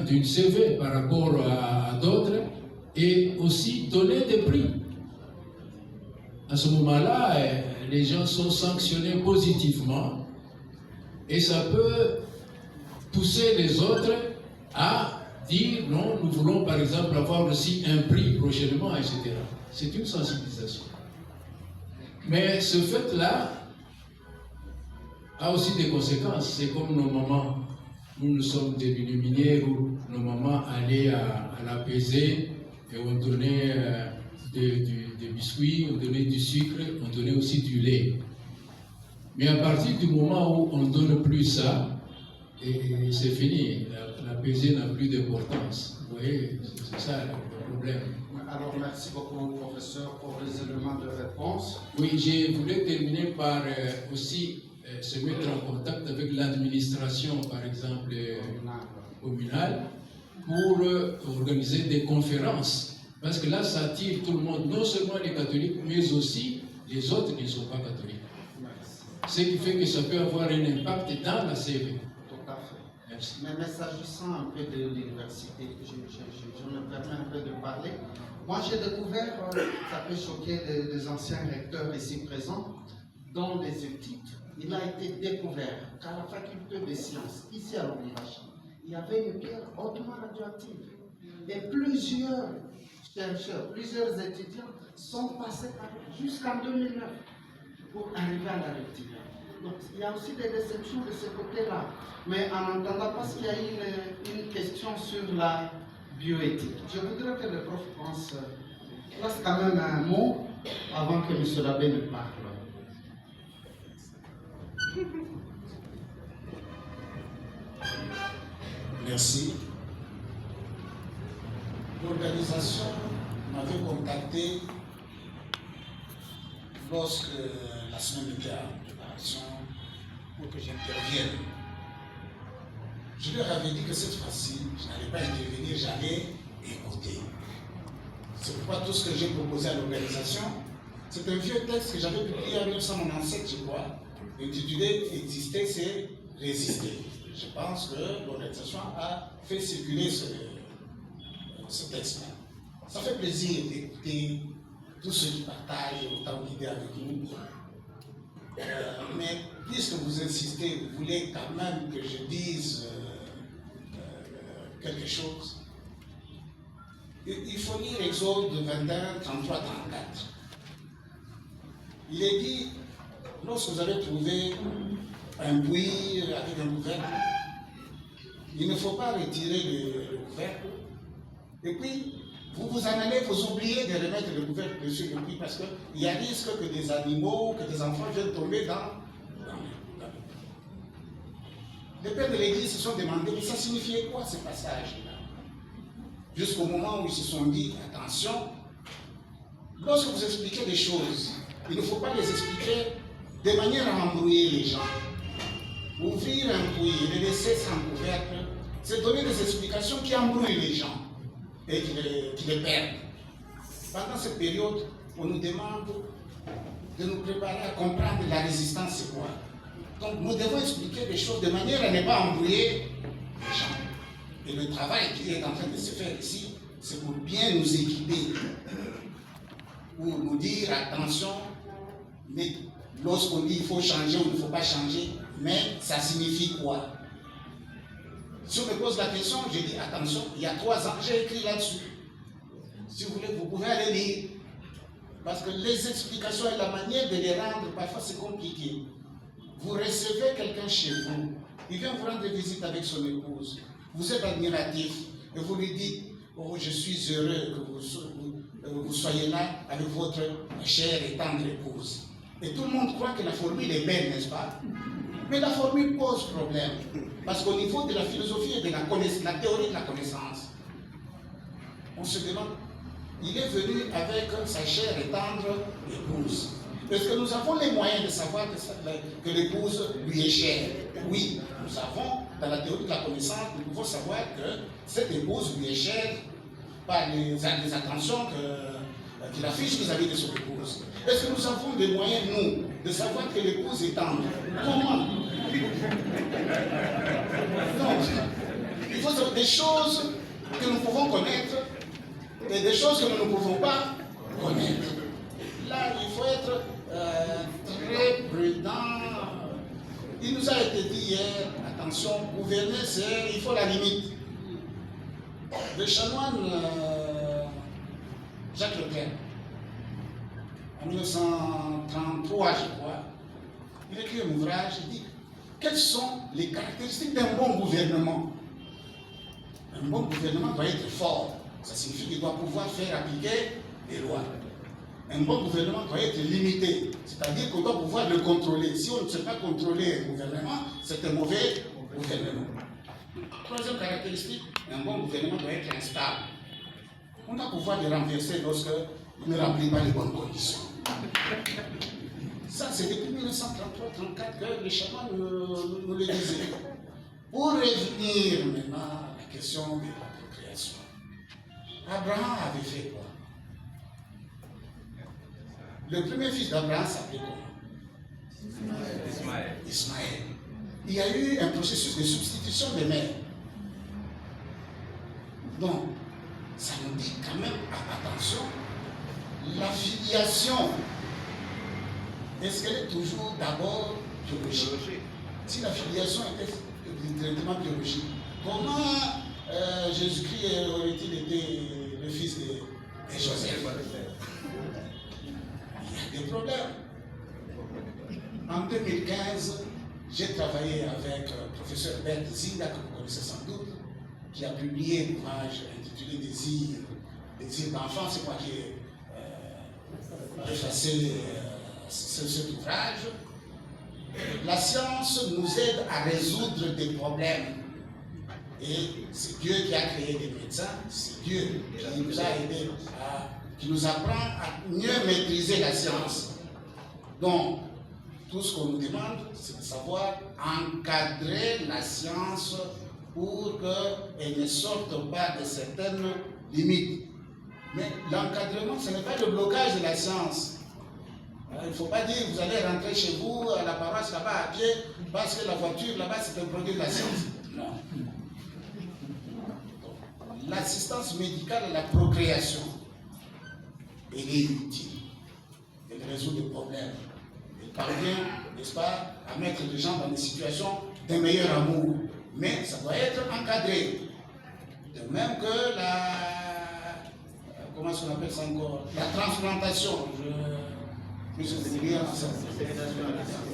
d'une CV par rapport à d'autres, et aussi donner des prix. À ce moment-là, les gens sont sanctionnés positivement et ça peut pousser les autres à dire non, nous voulons par exemple avoir aussi un prix prochainement, etc. C'est une sensibilisation. Mais ce fait-là a aussi des conséquences. C'est comme nos mamans. Nous sommes devenus miniers où nos mamans allaient à la pesée et on donnait des biscuits, on donnait du sucre, on donnait aussi du lait. Mais à partir du moment où on ne donne plus ça, et c'est fini, la pesée n'a plus d'importance. Vous voyez, c'est ça le problème. Alors merci beaucoup, professeur, pour les éléments de réponse. Oui, je voulais terminer par aussi se mettre en contact avec l'administration, par exemple, communale, pour organiser des conférences. Parce que là, ça attire tout le monde, non seulement les catholiques, mais aussi les autres qui ne sont pas catholiques. Ce qui fait que ça peut avoir un impact dans la CV. Tout à fait. Merci. Mais s'agissant un peu de l'université, je me permets un peu de parler. Moi, j'ai découvert, ça peut choquer des anciens recteurs ici présents, dans les études. Il a été découvert qu'à la faculté des sciences, ici à l'Univachi, il y avait une pierre hautement radioactive. Et plusieurs chercheurs, plusieurs étudiants sont passés par jusqu'en 2009 pour arriver à la rectifier. Donc il y a aussi des déceptions de ce côté-là. Mais en entendant, parce qu'il y a une question sur la bioéthique, je voudrais que le prof place quand même un mot avant que M. l'abbé ne parle. Merci. L'organisation m'avait contacté lorsque la semaine était en préparation pour que j'intervienne. Je leur avais dit que cette fois-ci, je n'allais pas intervenir, j'allais écouter. C'est pourquoi tout ce que j'ai proposé à l'organisation, c'est un vieux texte que j'avais publié en 1997, je crois, intitulé « Exister, c'est résister ». Je pense que l'organisation a fait circuler ce texte-là. Ça fait plaisir d'écouter tous ceux qui partagent autant d'idées avec nous. Mais puisque vous insistez, vous voulez quand même que je dise quelque chose. Il faut lire Exode 21, 33, 34. Il est dit, lorsque vous avez trouvé un puits avec un couvercle, il ne faut pas retirer le couvercle. Et puis, vous en allez, vous oubliez de remettre le couvercle dessus le puits parce qu'il y a risque que des animaux, que des enfants viennent tomber dans les pères de l'Église se sont demandé, mais ça signifiait quoi ce passage-là? Jusqu'au moment où ils se sont dit, attention, lorsque vous expliquez des choses, il ne faut pas les expliquer de manière à embrouiller les gens. Ouvrir un puits et le laisser sans couvercle, c'est donner des explications qui embrouillent les gens et qui les perdent. Pendant cette période, on nous demande de nous préparer à comprendre la résistance, c'est quoi. Donc nous devons expliquer les choses de manière à ne pas embrouiller les gens. Et le travail qui est en train de se faire ici, c'est pour bien nous équiper, pour nous dire attention, mais lorsqu'on dit il faut changer ou il ne faut pas changer, mais ça signifie quoi? Si on me pose la question, je dis attention, il y a 3 ans, j'ai écrit là-dessus. Si vous voulez, vous pouvez aller lire. Parce que les explications et la manière de les rendre, parfois c'est compliqué. Vous recevez quelqu'un chez vous, il vient vous rendre visite avec son épouse. Vous êtes admiratif et vous lui dites, oh, je suis heureux que vous soyez là avec votre chère et tendre épouse. Et tout le monde croit que la formule est belle, n'est-ce pas? Mais la formule pose problème. Parce qu'au niveau de la philosophie et de la théorie de la connaissance, on se demande, il est venu avec sa chère et tendre épouse. Est-ce que nous avons les moyens de savoir que l'épouse lui est chère? Oui, nous avons, dans la théorie de la connaissance, nous pouvons savoir que cette épouse lui est chère par les attentions qu'il affiche vis-à-vis de son épouse. Est-ce que nous avons des moyens, nous, de savoir que l'épouse est tendre? Comment? Non, il faut savoir des choses que nous pouvons connaître et des choses que nous ne pouvons pas connaître. Là, il faut être très prudent. Il nous a été dit hier, attention, gouverner, il faut la limite. Le chanoine Jacques Leclerc, en 1933, je crois, il écrit un ouvrage, il dit, quelles sont les caractéristiques d'un bon gouvernement? Un bon gouvernement doit être fort. Ça signifie qu'il doit pouvoir faire appliquer les lois. Un bon gouvernement doit être limité, c'est-à-dire qu'on doit pouvoir le contrôler. Si on ne sait pas contrôler un gouvernement, c'est un mauvais gouvernement. Troisième caractéristique, un bon gouvernement doit être instable. On doit pouvoir le renverser lorsqu'il ne remplit pas les bonnes conditions. Ça, c'est depuis 1933-34 que les chamans nous le disaient. Pour revenir maintenant à la question de la procréation, Abraham avait fait quoi? Le premier fils d'Abraham s'appelait comment? Ismaël. Il y a eu un processus de substitution des mères. Donc, ça nous dit quand même, attention, la filiation, est-ce qu'elle est toujours d'abord biologique? Si la filiation était directement biologique, comment Jésus-Christ aurait-il été le fils de Joseph? Il y a des problèmes. En 2015, j'ai travaillé avec le professeur Bert Zinga, que vous connaissez sans doute, qui a publié un ouvrage intitulé Désir d'enfant. C'est moi qui ai effacé cet ouvrage. La science nous aide à résoudre des problèmes. Et c'est Dieu qui a créé des médecins, c'est Dieu qui nous a aidés, qui nous apprend à mieux maîtriser la science. Donc, tout ce qu'on nous demande, c'est de savoir encadrer la science pour qu'elle ne sorte pas de certaines limites. Mais l'encadrement, ce n'est pas le blocage de la science. Il ne faut pas dire vous allez rentrer chez vous à la paroisse là-bas à pied parce que la voiture là-bas c'est un produit de la science. Non. L'assistance médicale à la procréation, elle est utile. Elle résout des problèmes. Elle parvient, n'est-ce pas, à mettre les gens dans des situations d'un meilleur amour. Mais ça doit être encadré. De même que comment est-ce qu'on appelle ça encore? La transplantation.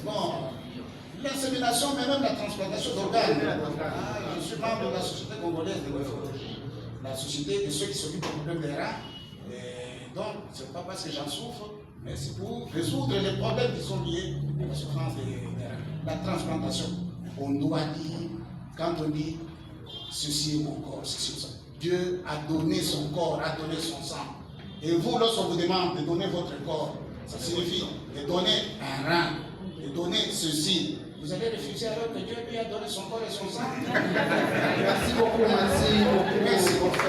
Bon, l'insémination, mais même la transplantation d'organes. Je suis membre de la Société congolaise de néphrologie, la société de ceux qui s'occupent du problème des reins. Donc, ce n'est pas parce que j'en souffre, mais c'est pour résoudre les problèmes qui sont liés à la souffrance des reins. La transplantation, on doit dire, quand on dit ceci est mon corps, c'est ça. Dieu a donné son corps, a donné son sang. Et vous, lorsqu'on vous demande de donner votre corps, ça signifie de donner un rein, de donner ceci. Vous allez refuser alors que Dieu lui a donné son corps et son sang. Merci beaucoup, merci beaucoup. Merci beaucoup.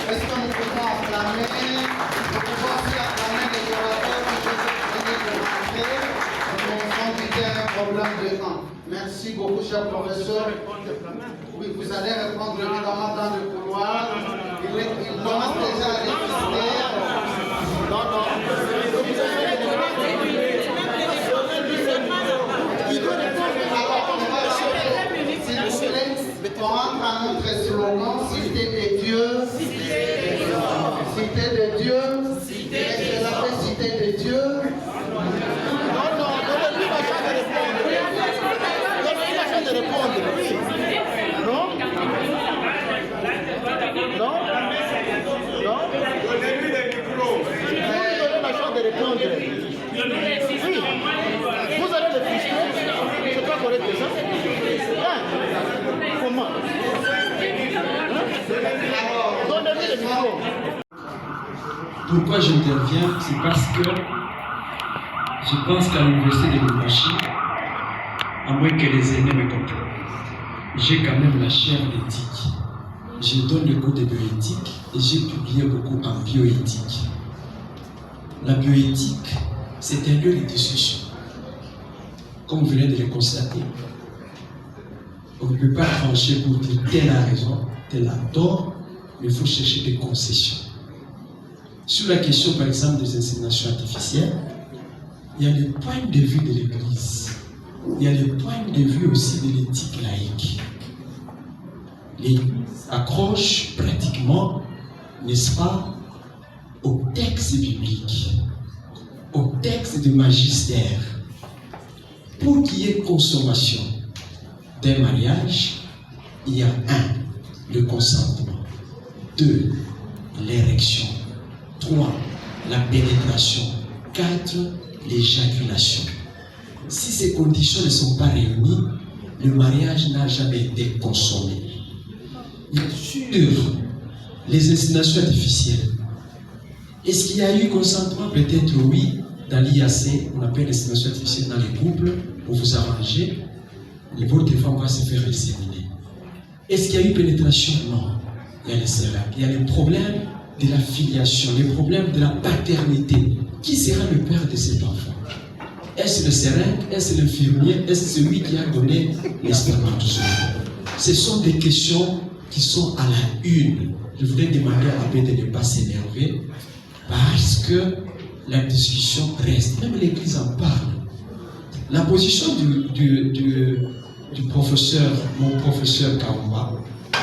Est-ce que nous pouvons acclamer, les orateurs qui veulent s'exprimer de rentrer, un problème de temps. Merci beaucoup, cher professeur. Oui, vous allez répondre évidemment dans le couloir. Il commence déjà à résister. On rentre à notre slogan, cité de Dieu, cité de Dieu, est-ce que la cité de Dieu? Non, donnez-lui la chance de répondre. Donnez-lui la chance de répondre. Non? Non? Non? Donnez-lui le micro. Donnez la chance de répondre. Oui. Vous allez le frustrer. C'est pas correct ça? Comment? Donnez-lui le micro. Pourquoi j'interviens? C'est parce que je pense qu'à l'université de Lubumbashi, à moins que les aînés me comprennent, j'ai quand même la chaire d'éthique. Je donne le cours de bioéthique et j'ai publié beaucoup en bioéthique. La bioéthique, c'est un lieu de discussion. Comme vous venez de le constater, on ne peut pas trancher pour dire tel a raison, tel a tort, mais il faut chercher des concessions. Sur la question, par exemple, des inséminations artificielles, il y a le point de vue de l'Église. Il y a le point de vue aussi de l'éthique laïque. L'Église accroche pratiquement, n'est-ce pas, au texte biblique, au texte de magistère. Pour qu'il y ait consommation d'un mariage, il y a 1, le consentement, 2, l'érection, 3, la pénétration, 4, l'éjaculation. Si ces conditions ne sont pas réunies, le mariage n'a jamais été consommé. Bien sûr, les inséminations artificielles. Est-ce qu'il y a eu consentement? Peut-être oui. Dans l'IAC, on appelle l'insémination artificielle dans les couples, pour vous arranger, votre femme va se faire inséminer. Est-ce qu'il y a eu pénétration? Non. Il y a les seringues. Il y a les problèmes de la filiation, les problèmes de la paternité. Qui sera le père de cet enfant? Est-ce le seringue? Est-ce l'infirmier? Est-ce celui qui a donné les spermatozoïdes? Ce sont des questions qui sont à la une. Je voudrais demander à Abbé de ne pas s'énerver parce que la discussion reste. Même l'Église en parle. La position du professeur, mon professeur Kaumba,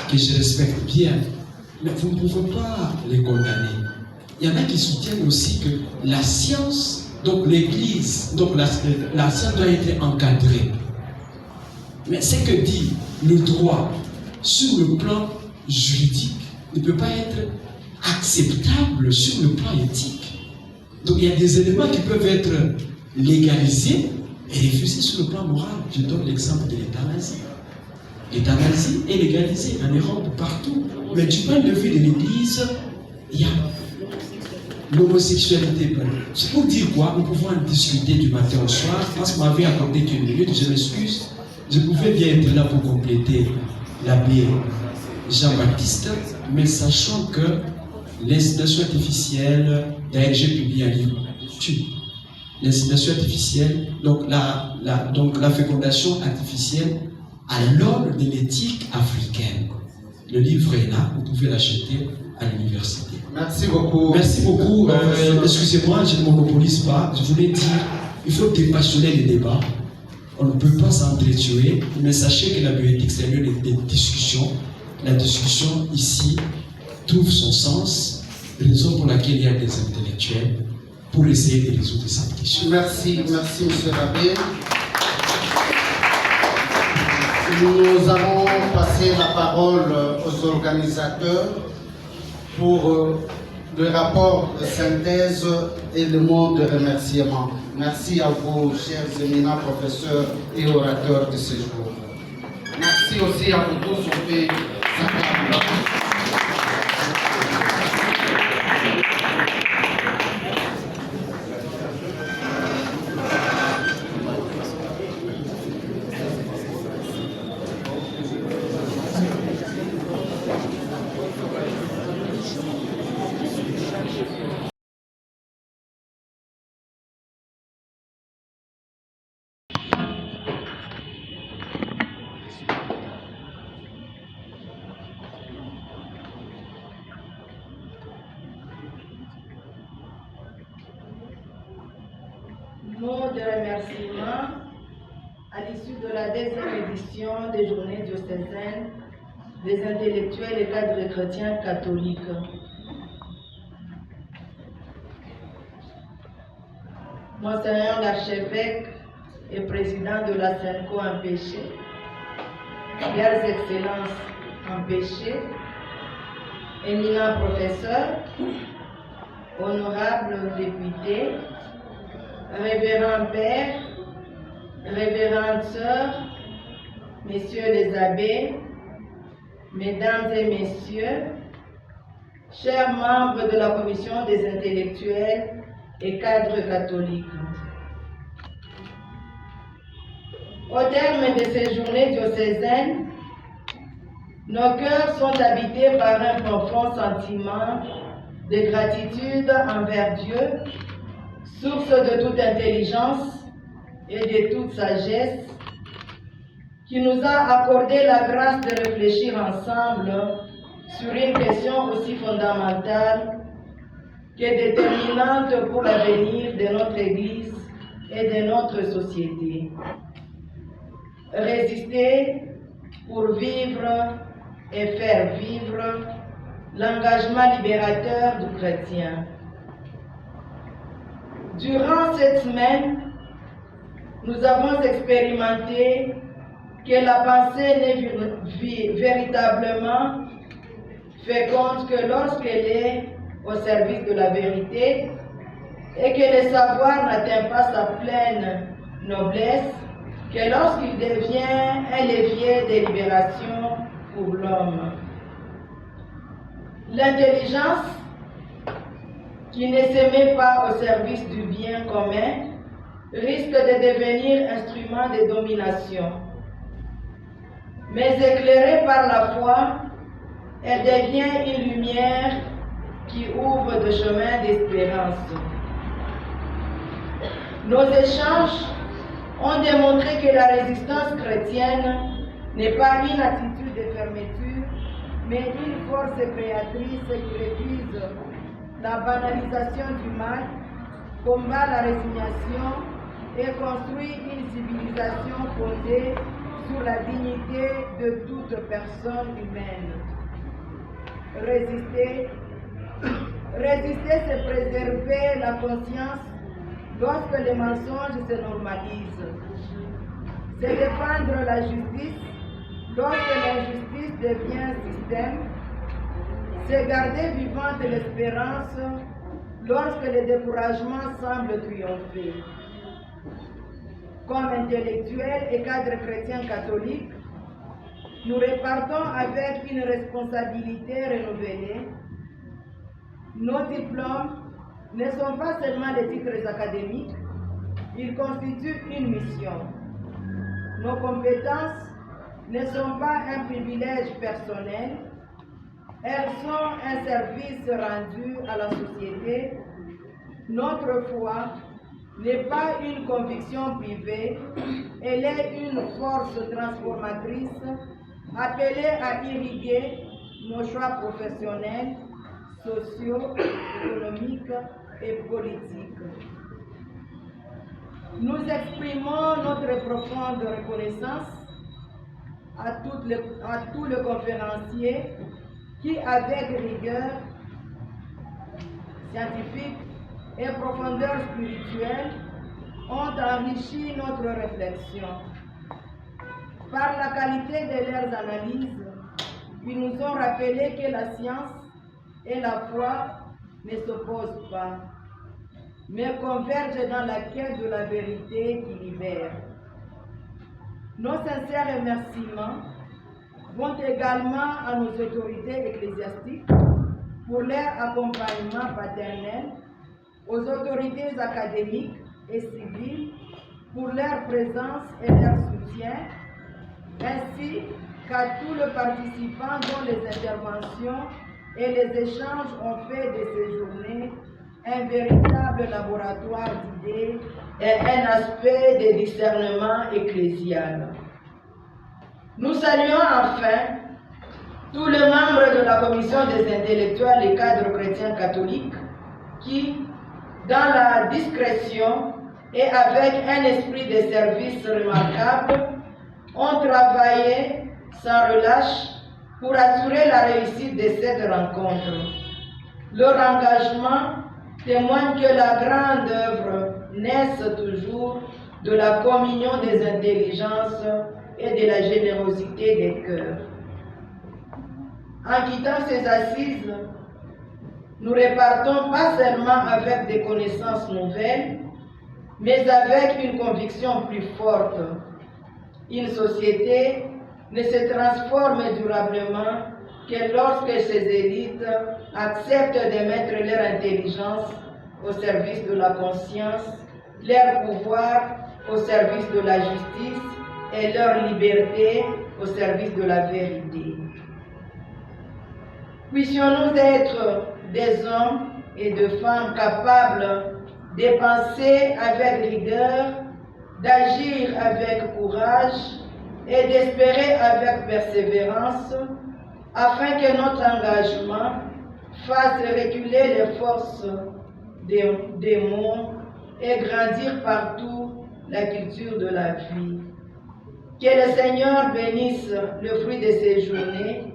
que je respecte bien, mais vous ne pouvez pas les condamner. Il y en a qui soutiennent aussi que la science, donc l'Église, donc la science doit être encadrée. Mais ce que dit le droit sur le plan juridique ne peut pas être acceptable sur le plan éthique. Donc il y a des éléments qui peuvent être légalisés et refusés sur le plan moral. Je donne l'exemple de l'euthanasie. L'euthanasie est légalisée en Europe, partout. Mais du point de vue de l'Église, il y a l'homosexualité. C'est pour dire quoi? Nous pouvons en discuter du matin au soir. Parce que vous m'avez accordé qu'une minute, je m'excuse. Je pouvais bien être là pour compléter l'abbé Jean-Baptiste, mais sachant que l'insémination artificielle, d'ailleurs j'ai publié un livre dessus. L'insémination artificielle, donc la fécondation artificielle à l'aune de l'éthique africaine. Le livre est là, vous pouvez l'acheter à l'université. Merci beaucoup. Merci beaucoup. Excusez-moi, je ne monopolise pas. Je voulais dire Il faut dépassionner les débats. On ne peut pas s'entretuer, mais sachez que la bioéthique, c'est un lieu de discussion. La discussion ici trouve son sens, raison pour laquelle il y a des intellectuels pour essayer de résoudre cette question. Merci, M. Rabé. Nous allons passer la parole aux organisateurs pour le rapport de synthèse et le mot de remerciement. Merci à vous, chers éminents professeurs et orateurs de ce jour. Merci aussi à vous tous. On fait Mot de remerciement à l'issue de la deuxième édition des Journées diocésaines des intellectuels et cadres chrétiens catholiques. Monseigneur l'archevêque et président de la SENCO empêché, chères excellences empêchées, éminents professeurs, honorables députés, révérends pères, révérentes sœurs, messieurs les abbés, mesdames et messieurs, chers membres de la commission des intellectuels et cadres catholiques. Au terme de ces journées diocésaines, nos cœurs sont habités par un profond sentiment de gratitude envers Dieu, source de toute intelligence et de toute sagesse, qui nous a accordé la grâce de réfléchir ensemble sur une question aussi fondamentale que déterminante pour l'avenir de notre Église et de notre société. Résister pour vivre et faire vivre l'engagement libérateur du chrétien. Durant cette semaine, nous avons expérimenté que la pensée n'est véritablement féconde que lorsqu'elle est au service de la vérité et que le savoir n'atteint pas sa pleine noblesse que lorsqu'il devient un levier de libération pour l'homme. L'intelligence, qui ne se met pas au service du bien commun, risque de devenir instrument de domination. Mais éclairée par la foi, elle devient une lumière qui ouvre des chemins d'espérance. Nos échanges ont démontré que la résistance chrétienne n'est pas une attitude de fermeture, mais une force créatrice qui refuse la banalisation du mal, combat la résignation et construit une civilisation fondée sur la dignité de toute personne humaine. Résister, c'est préserver la conscience lorsque les mensonges se normalisent. C'est défendre la justice lorsque l'injustice devient système. C'est garder vivante l'espérance lorsque le découragement semble triompher. Comme intellectuels et cadres chrétiens catholiques, nous repartons avec une responsabilité renouvelée. Nos diplômes ne sont pas seulement des titres académiques, ils constituent une mission. Nos compétences ne sont pas un privilège personnel, elles sont un service rendu à la société. Notre foi n'est pas une conviction privée, elle est une force transformatrice appelée à irriguer nos choix professionnels, sociaux, économiques et politiques. Nous exprimons notre profonde reconnaissance à tous les conférenciers qui, avec rigueur scientifique et profondeur spirituelle, ont enrichi notre réflexion. Par la qualité de leurs analyses, ils nous ont rappelé que la science et la foi ne s'opposent pas, mais convergent dans la quête de la vérité qui libère. Nos sincères remerciements vont également à nos autorités ecclésiastiques pour leur accompagnement paternel, aux autorités académiques et civiles pour leur présence et leur soutien, ainsi qu'à tous les participants dont les interventions et les échanges ont fait de ces journées un véritable laboratoire d'idées et un aspect de discernement ecclésial. Nous saluons enfin tous les membres de la Commission des intellectuels et cadres chrétiens catholiques qui, dans la discrétion et avec un esprit de service remarquable, ont travaillé sans relâche pour assurer la réussite de cette rencontre. Leur engagement témoigne que la grande œuvre naisse toujours de la communion des intelligences et de la générosité des cœurs. En quittant ces assises, nous repartons pas seulement avec des connaissances nouvelles, mais avec une conviction plus forte. Une société ne se transforme durablement que lorsque ses élites acceptent de mettre leur intelligence au service de la conscience, leur pouvoir au service de la justice et leur liberté au service de la vérité. Puissions-nous être des hommes et de femmes capables de penser avec rigueur, d'agir avec courage et d'espérer avec persévérance, afin que notre engagement fasse reculer les forces des démons et grandir partout la culture de la vie. Que le Seigneur bénisse le fruit de ces journées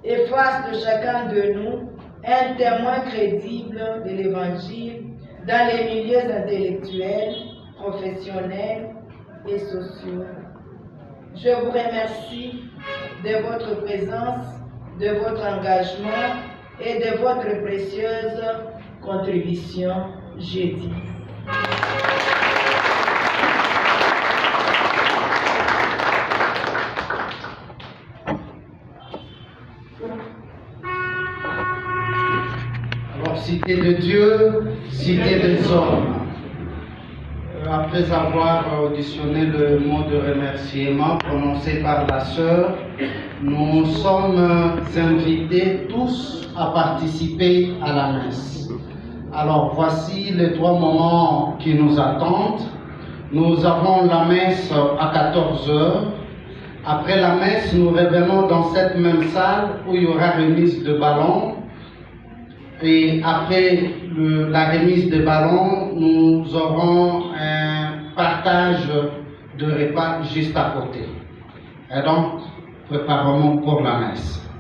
et fasse de chacun de nous un témoin crédible de l'Évangile dans les milieux intellectuels, professionnels et sociaux. Je vous remercie de votre présence, de votre engagement et de votre précieuse contribution jeudi. Alors, cité de Dieu, cité des hommes. Après avoir auditionné le mot de remerciement prononcé par la sœur, nous sommes invités tous à participer à la messe. Alors voici les 3 moments qui nous attendent. Nous avons la messe à 14 h. Après la messe, nous revenons dans cette même salle où il y aura remise de ballons. Et après la remise des ballons, nous aurons un partage de repas juste à côté. Et donc, préparons-nous pour la messe.